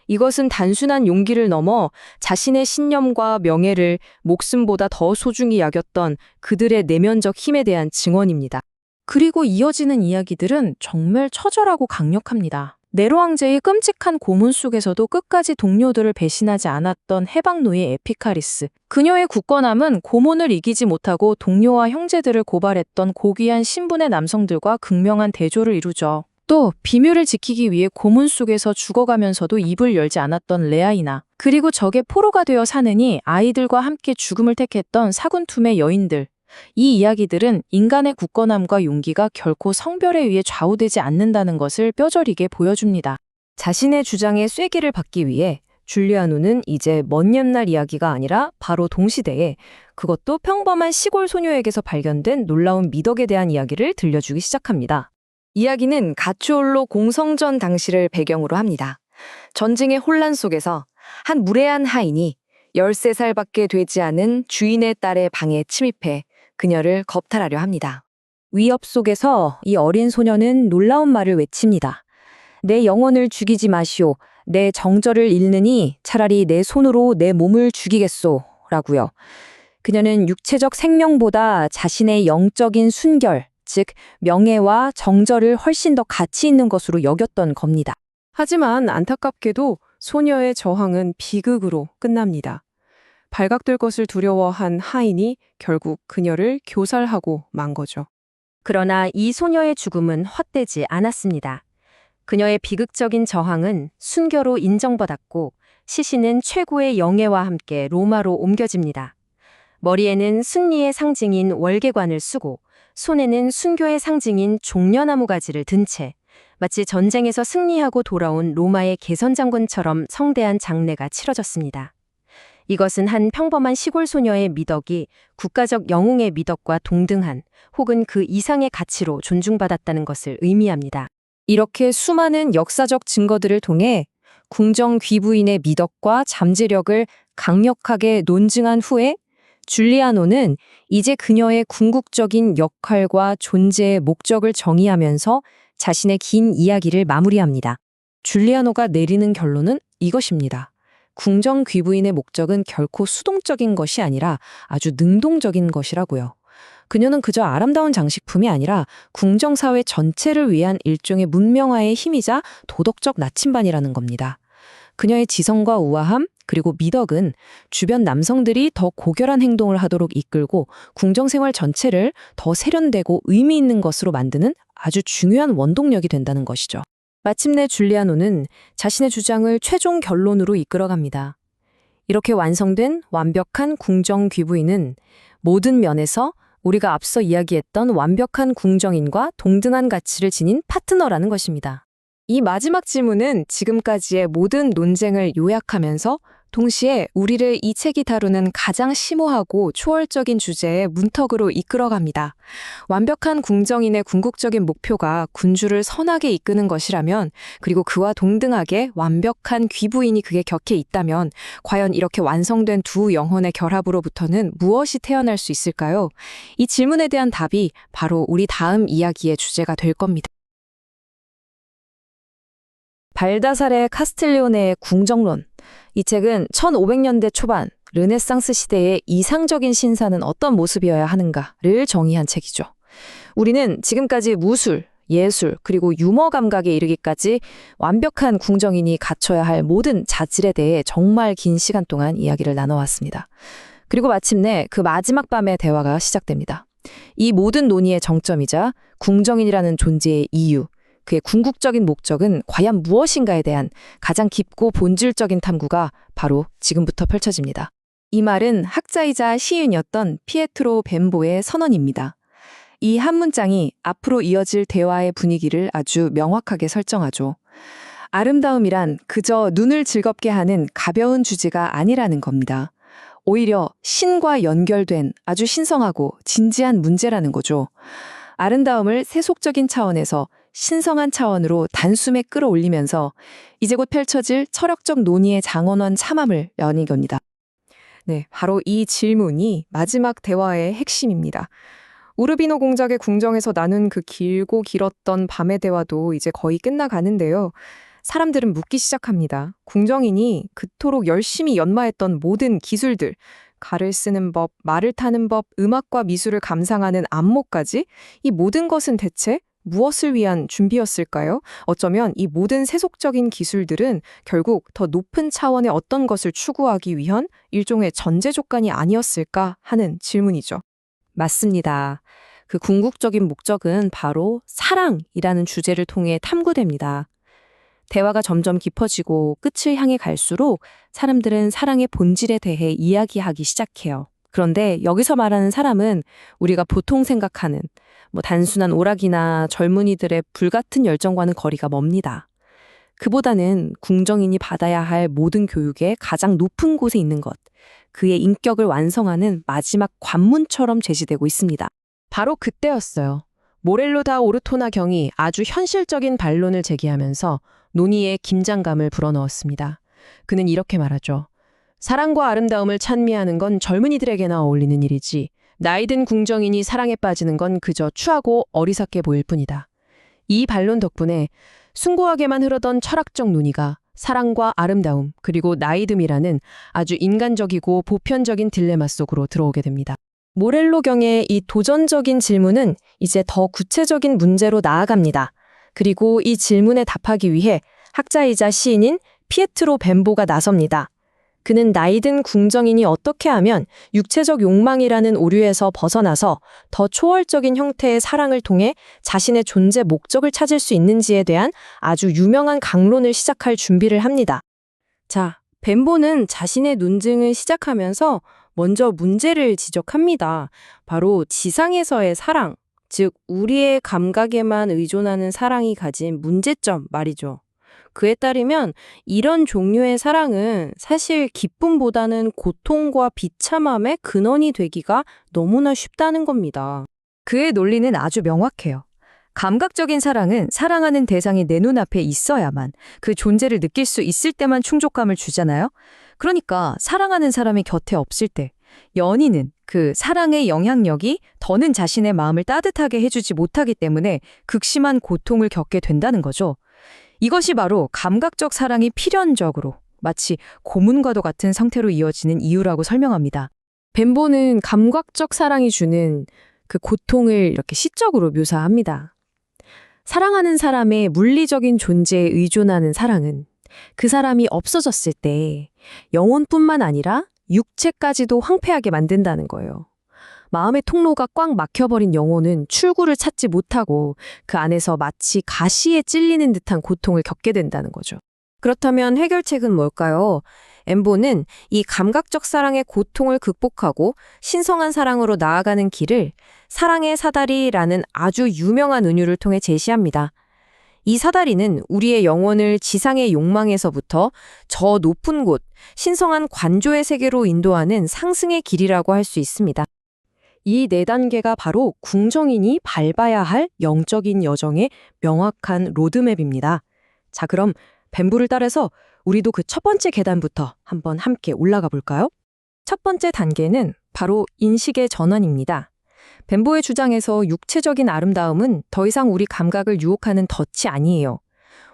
이것은 단순한 용기를 넘어 자신의 신념과 명예를 목숨보다 더 소중히 여겼던 그들의 내면적 힘에 대한 증언입니다. 그리고 이어지는 이야기들은 정말 처절하고 강력합니다. 네로 황제의 끔찍한 고문 속에서도 끝까지 동료들을 배신하지 않았던 해방노예 에피카리스. 그녀의 굳건함은 고문을 이기지 못하고 동료와 형제들을 고발했던 고귀한 신분의 남성들과 극명한 대조를 이루죠. 또 비밀을 지키기 위해 고문 속에서 죽어가면서도 입을 열지 않았던 레아이나, 그리고 적의 포로가 되어 사느니 아이들과 함께 죽음을 택했던 사군툼의 여인들. 이 이야기들은 인간의 굳건함과 용기가 결코 성별에 의해 좌우되지 않는다는 것을 뼈저리게 보여줍니다. 자신의 주장에 쐐기를 받기 위해 줄리아노는 이제 먼 옛날 이야기가 아니라 바로 동시대에, 그것도 평범한 시골 소녀에게서 발견된 놀라운 미덕에 대한 이야기를 들려주기 시작합니다. 이야기는 가츠올로 공성전 당시를 배경으로 합니다. 전쟁의 혼란 속에서 한 무례한 하인이 13살밖에 되지 않은 주인의 딸의 방에 침입해 그녀를 겁탈하려 합니다. 위협 속에서 이 어린 소녀는 놀라운 말을 외칩니다. 내 영혼을 죽이지 마시오. 내 정절을 잃느니 차라리 내 손으로 내 몸을 죽이겠소. 라고요. 그녀는 육체적 생명보다 자신의 영적인 순결, 즉 명예와 정절을 훨씬 더 가치 있는 것으로 여겼던 겁니다. 하지만 안타깝게도 소녀의 저항은 비극으로 끝납니다. 발각될 것을 두려워한 하인이 결국 그녀를 교살하고 만 거죠. 그러나 이 소녀의 죽음은 헛되지 않았습니다. 그녀의 비극적인 저항은 순교로 인정받았고 시신은 최고의 영예와 함께 로마로 옮겨집니다. 머리에는 승리의 상징인 월계관을 쓰고 손에는 순교의 상징인 종려나무 가지를 든 채 마치 전쟁에서 승리하고 돌아온 로마의 개선장군처럼 성대한 장례가 치러졌습니다. 이것은 한 평범한 시골 소녀의 미덕이 국가적 영웅의 미덕과 동등한 혹은 그 이상의 가치로 존중받았다는 것을 의미합니다. 이렇게 수많은 역사적 증거들을 통해 궁정 귀부인의 미덕과 잠재력을 강력하게 논증한 후에 줄리아노는 이제 그녀의 궁극적인 역할과 존재의 목적을 정의하면서 자신의 긴 이야기를 마무리합니다. 줄리아노가 내리는 결론은 이것입니다. 궁정 귀부인의 목적은 결코 수동적인 것이 아니라 아주 능동적인 것이라고요. 그녀는 그저 아름다운 장식품이 아니라 궁정사회 전체를 위한 일종의 문명화의 힘이자 도덕적 나침반이라는 겁니다. 그녀의 지성과 우아함, 그리고 미덕은 주변 남성들이 더 고결한 행동을 하도록 이끌고 궁정생활 전체를 더 세련되고 의미 있는 것으로 만드는 아주 중요한 원동력이 된다는 것이죠. 마침내 줄리아노는 자신의 주장을 최종 결론으로 이끌어갑니다. 이렇게 완성된 완벽한 궁정 귀부인은 모든 면에서 우리가 앞서 이야기했던 완벽한 궁정인과 동등한 가치를 지닌 파트너라는 것입니다. 이 마지막 질문은 지금까지의 모든 논쟁을 요약하면서 동시에 우리를 이 책이 다루는 가장 심오하고 초월적인 주제의 문턱으로 이끌어갑니다. 완벽한 궁정인의 궁극적인 목표가 군주를 선하게 이끄는 것이라면, 그리고 그와 동등하게 완벽한 귀부인이 그게 곁에 있다면 과연 이렇게 완성된 두 영혼의 결합으로부터는 무엇이 태어날 수 있을까요? 이 질문에 대한 답이 바로 우리 다음 이야기의 주제가 될 겁니다. 발다사레 카스틸리오네의 궁정론. 이 책은 1500년대 초반 르네상스 시대의 이상적인 신사는 어떤 모습이어야 하는가를 정의한 책이죠. 우리는 지금까지 무술, 예술, 그리고 유머 감각에 이르기까지 완벽한 궁정인이 갖춰야 할 모든 자질에 대해 정말 긴 시간 동안 이야기를 나눠왔습니다. 그리고 마침내 그 마지막 밤의 대화가 시작됩니다. 이 모든 논의의 정점이자 궁정인이라는 존재의 이유, 그의 궁극적인 목적은 과연 무엇인가에 대한 가장 깊고 본질적인 탐구가 바로 지금부터 펼쳐집니다. 이 말은 학자이자 시인이었던 피에트로 벤보의 선언입니다. 이 한 문장이 앞으로 이어질 대화의 분위기를 아주 명확하게 설정하죠. 아름다움이란 그저 눈을 즐겁게 하는 가벼운 주제가 아니라는 겁니다. 오히려 신과 연결된 아주 신성하고 진지한 문제라는 거죠. 아름다움을 세속적인 차원에서 신성한 차원으로 단숨에 끌어올리면서 이제 곧 펼쳐질 철학적 논의의 장원원 참함을 여는 겁니다. 네, 바로 이 질문이 마지막 대화의 핵심입니다. 우르비노 공작의 궁정에서 나눈 그 길고 길었던 밤의 대화도 이제 거의 끝나가는데요. 사람들은 묻기 시작합니다. 궁정인이 그토록 열심히 연마했던 모든 기술들, 칼을 쓰는 법, 말을 타는 법, 음악과 미술을 감상하는 안목까지 이 모든 것은 대체 무엇을 위한 준비였을까요? 어쩌면 이 모든 세속적인 기술들은 결국 더 높은 차원의 어떤 것을 추구하기 위한 일종의 전제 조건이 아니었을까 하는 질문이죠. 맞습니다. 그 궁극적인 목적은 바로 사랑이라는 주제를 통해 탐구됩니다. 대화가 점점 깊어지고 끝을 향해 갈수록 사람들은 사랑의 본질에 대해 이야기하기 시작해요. 그런데 여기서 말하는 사람은 우리가 보통 생각하는 단순한 오락이나 젊은이들의 불같은 열정과는 거리가 멉니다. 그보다는 궁정인이 받아야 할 모든 교육의 가장 높은 곳에 있는 것, 그의 인격을 완성하는 마지막 관문처럼 제시되고 있습니다. 바로 그때였어요. 모렐로 다 오르토나 경이 아주 현실적인 반론을 제기하면서 논의에 긴장감을 불어넣었습니다. 그는 이렇게 말하죠. 사랑과 아름다움을 찬미하는 건 젊은이들에게나 어울리는 일이지 나이든 궁정인이 사랑에 빠지는 건 그저 추하고 어리석게 보일 뿐이다. 이 반론 덕분에 숭고하게만 흐르던 철학적 논의가 사랑과 아름다움 그리고 나이듦이라는 아주 인간적이고 보편적인 딜레마 속으로 들어오게 됩니다. 모렐로 경의 이 도전적인 질문은 이제 더 구체적인 문제로 나아갑니다. 그리고 이 질문에 답하기 위해 학자이자 시인인 피에트로 벤보가 나섭니다. 그는 나이든 궁정인이 어떻게 하면 육체적 욕망이라는 오류에서 벗어나서 더 초월적인 형태의 사랑을 통해 자신의 존재 목적을 찾을 수 있는지에 대한 아주 유명한 강론을 시작할 준비를 합니다. 자, 벤보는 자신의 논증을 시작하면서 먼저 문제를 지적합니다. 바로 지상에서의 사랑, 즉 우리의 감각에만 의존하는 사랑이 가진 문제점 말이죠. 그에 따르면 이런 종류의 사랑은 사실 기쁨보다는 고통과 비참함의 근원이 되기가 너무나 쉽다는 겁니다. 그의 논리는 아주 명확해요. 감각적인 사랑은 사랑하는 대상이 내 눈앞에 있어야만 그 존재를 느낄 수 있을 때만 충족감을 주잖아요. 그러니까 사랑하는 사람이 곁에 없을 때 연인은 그 사랑의 영향력이 더는 자신의 마음을 따뜻하게 해주지 못하기 때문에 극심한 고통을 겪게 된다는 거죠. 이것이 바로 감각적 사랑이 필연적으로 마치 고문과도 같은 상태로 이어지는 이유라고 설명합니다. 벤보는 감각적 사랑이 주는 그 고통을 이렇게 시적으로 묘사합니다. 사랑하는 사람의 물리적인 존재에 의존하는 사랑은 그 사람이 없어졌을 때 영혼뿐만 아니라 육체까지도 황폐하게 만든다는 거예요. 마음의 통로가 꽉 막혀버린 영혼은 출구를 찾지 못하고 그 안에서 마치 가시에 찔리는 듯한 고통을 겪게 된다는 거죠. 그렇다면 해결책은 뭘까요? 엠보는 이 감각적 사랑의 고통을 극복하고 신성한 사랑으로 나아가는 길을 사랑의 사다리라는 아주 유명한 은유를 통해 제시합니다. 이 사다리는 우리의 영혼을 지상의 욕망에서부터 저 높은 곳, 신성한 관조의 세계로 인도하는 상승의 길이라고 할 수 있습니다. 이 네 단계가 바로 궁정인이 밟아야 할 영적인 여정의 명확한 로드맵입니다. 자, 그럼 벤보를 따라서 우리도 그 첫 번째 계단부터 한번 함께 올라가 볼까요? 첫 번째 단계는 바로 인식의 전환입니다. 벤보의 주장에서 육체적인 아름다움은 더 이상 우리 감각을 유혹하는 덫이 아니에요.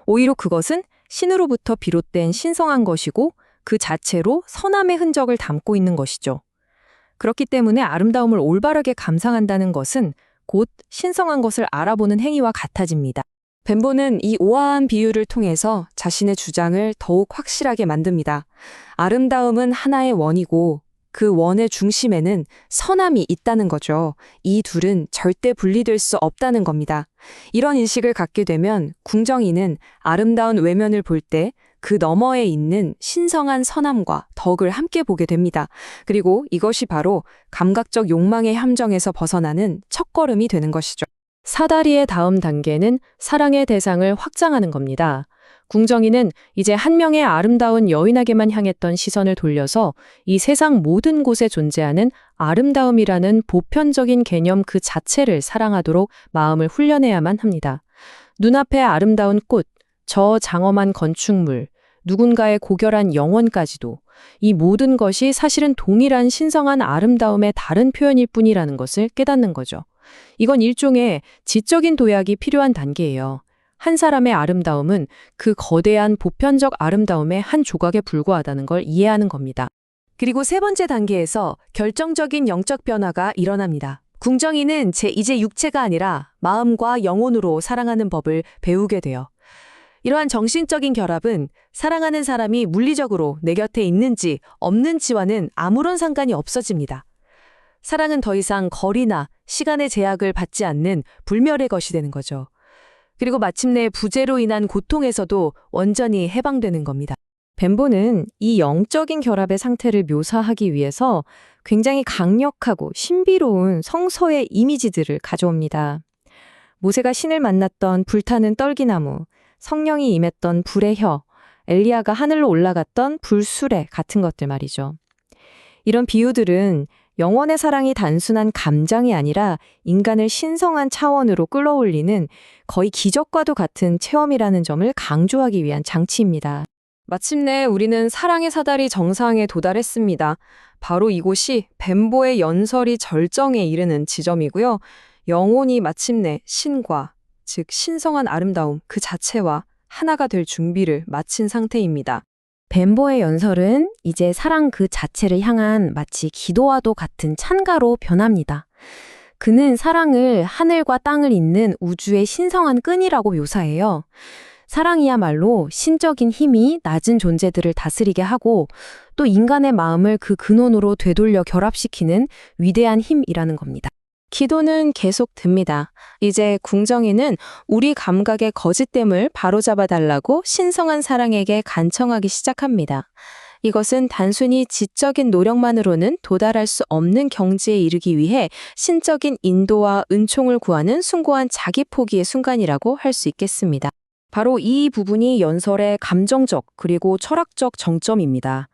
오히려 그것은 신으로부터 비롯된 신성한 것이고 그 자체로 선함의 흔적을 담고 있는 것이죠. 그렇기 때문에 아름다움을 올바르게 감상한다는 것은 곧 신성한 것을 알아보는 행위와 같아집니다. 벤보는 이 우아한 비유를 통해서 자신의 주장을 더욱 확실하게 만듭니다. 아름다움은 하나의 원이고 그 원의 중심에는 선함이 있다는 거죠. 이 둘은 절대 분리될 수 없다는 겁니다. 이런 인식을 갖게 되면 궁정인은 아름다운 외면을 볼 때 그 너머에 있는 신성한 선함과 덕을 함께 보게 됩니다. 그리고 이것이 바로 감각적 욕망의 함정에서 벗어나는 첫걸음이 되는 것이죠. 사다리의 다음 단계는 사랑의 대상을 확장하는 겁니다. 궁정인은 이제 한 명의 아름다운 여인에게만 향했던 시선을 돌려서 이 세상 모든 곳에 존재하는 아름다움이라는 보편적인 개념 그 자체를 사랑하도록 마음을 훈련해야만 합니다. 눈앞의 아름다운 꽃, 저 장엄한 건축물, 누군가의 고결한 영혼까지도 이 모든 것이 사실은 동일한 신성한 아름다움의 다른 표현일 뿐이라는 것을 깨닫는 거죠. 이건 일종의 지적인 도약이 필요한 단계예요. 한 사람의 아름다움은 그 거대한 보편적 아름다움의 한 조각에 불과하다는 걸 이해하는 겁니다. 그리고 세 번째 단계에서 결정적인 영적 변화가 일어납니다. 궁정인은 이제 육체가 아니라 마음과 영혼으로 사랑하는 법을 배우게 돼요. 이러한 정신적인 결합은 사랑하는 사람이 물리적으로 내 곁에 있는지 없는지와는 아무런 상관이 없어집니다. 사랑은 더 이상 거리나 시간의 제약을 받지 않는 불멸의 것이 되는 거죠. 그리고 마침내 부재로 인한 고통에서도 완전히 해방되는 겁니다. 벤보는 이 영적인 결합의 상태를 묘사하기 위해서 굉장히 강력하고 신비로운 성서의 이미지들을 가져옵니다. 모세가 신을 만났던 불타는 떨기나무, 성령이 임했던 불의 혀, 엘리야가 하늘로 올라갔던 불수레 같은 것들 말이죠. 이런 비유들은 영원의 사랑이 단순한 감정이 아니라 인간을 신성한 차원으로 끌어올리는 거의 기적과도 같은 체험이라는 점을 강조하기 위한 장치입니다. 마침내 우리는 사랑의 사다리 정상에 도달했습니다. 바로 이곳이 벤보의 연설이 절정에 이르는 지점이고요. 영혼이 마침내 신과, 즉 신성한 아름다움 그 자체와 하나가 될 준비를 마친 상태입니다. 벤보의 연설은 이제 사랑 그 자체를 향한 마치 기도와도 같은 찬가로 변합니다. 그는 사랑을 하늘과 땅을 잇는 우주의 신성한 끈이라고 묘사해요. 사랑이야말로 신적인 힘이 낮은 존재들을 다스리게 하고 또 인간의 마음을 그 근원으로 되돌려 결합시키는 위대한 힘이라는 겁니다. 기도는 계속 듭니다. 이제 궁정인은 우리 감각의 거짓됨을 바로잡아 달라고 신성한 사랑에게 간청하기 시작합니다. 이것은 단순히 지적인 노력만으로는 도달할 수 없는 경지에 이르기 위해 신적인 인도와 은총을 구하는 숭고한 자기 포기의 순간이라고 할 수 있겠습니다. 바로 이 부분이 연설의 감정적 그리고 철학적 정점입니다.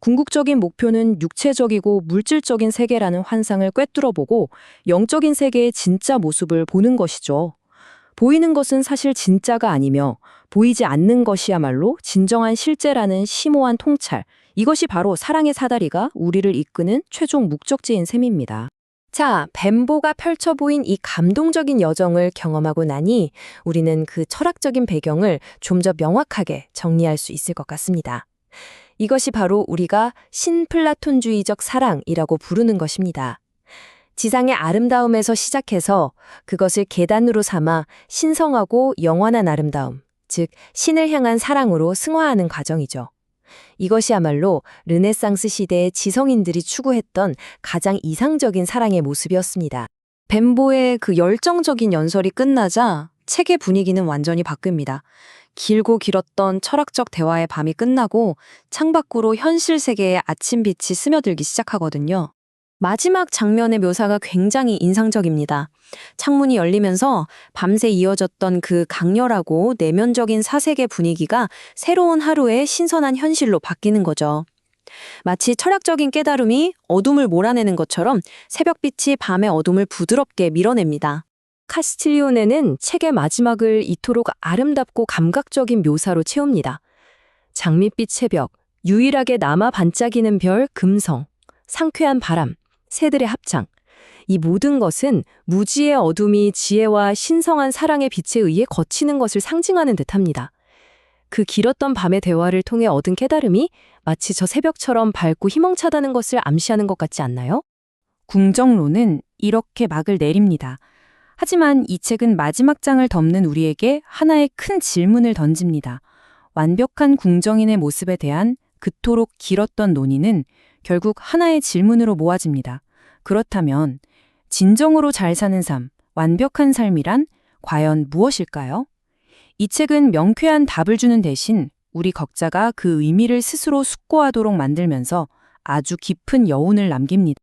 궁극적인 목표는 육체적이고 물질적인 세계라는 환상을 꿰뚫어보고 영적인 세계의 진짜 모습을 보는 것이죠. 보이는 것은 사실 진짜가 아니며 보이지 않는 것이야말로 진정한 실제라는 심오한 통찰. 이것이 바로 사랑의 사다리가 우리를 이끄는 최종 목적지인 셈입니다. 자, 벤보가 펼쳐 보인 이 감동적인 여정을 경험하고 나니 우리는 그 철학적인 배경을 좀 더 명확하게 정리할 수 있을 것 같습니다. 이것이 바로 우리가 신플라톤주의적 사랑이라고 부르는 것입니다. 지상의 아름다움에서 시작해서 그것을 계단으로 삼아 신성하고 영원한 아름다움, 즉 신을 향한 사랑으로 승화하는 과정이죠. 이것이야말로 르네상스 시대의 지성인들이 추구했던 가장 이상적인 사랑의 모습이었습니다. 벤보의 그 열정적인 연설이 끝나자 책의 분위기는 완전히 바뀝니다. 길고 길었던 철학적 대화의 밤이 끝나고 창밖으로 현실 세계의 아침빛이 스며들기 시작하거든요. 마지막 장면의 묘사가 굉장히 인상적입니다. 창문이 열리면서 밤새 이어졌던 그 강렬하고 내면적인 사색의 분위기가 새로운 하루의 신선한 현실로 바뀌는 거죠. 마치 철학적인 깨달음이 어둠을 몰아내는 것처럼 새벽빛이 밤의 어둠을 부드럽게 밀어냅니다. 카스틸리오네는 책의 마지막을 이토록 아름답고 감각적인 묘사로 채웁니다. 장밋빛 새벽, 유일하게 남아 반짝이는 별, 금성, 상쾌한 바람, 새들의 합창. 이 모든 것은 무지의 어둠이 지혜와 신성한 사랑의 빛에 의해 거치는 것을 상징하는 듯합니다. 그 길었던 밤의 대화를 통해 얻은 깨달음이 마치 저 새벽처럼 밝고 희망차다는 것을 암시하는 것 같지 않나요? 궁정론은 이렇게 막을 내립니다. 하지만 이 책은 마지막 장을 덮는 우리에게 하나의 큰 질문을 던집니다. 완벽한 궁정인의 모습에 대한 그토록 길었던 논의는 결국 하나의 질문으로 모아집니다. 그렇다면 진정으로 잘 사는 삶, 완벽한 삶이란 과연 무엇일까요? 이 책은 명쾌한 답을 주는 대신 우리 각자가 그 의미를 스스로 숙고하도록 만들면서 아주 깊은 여운을 남깁니다.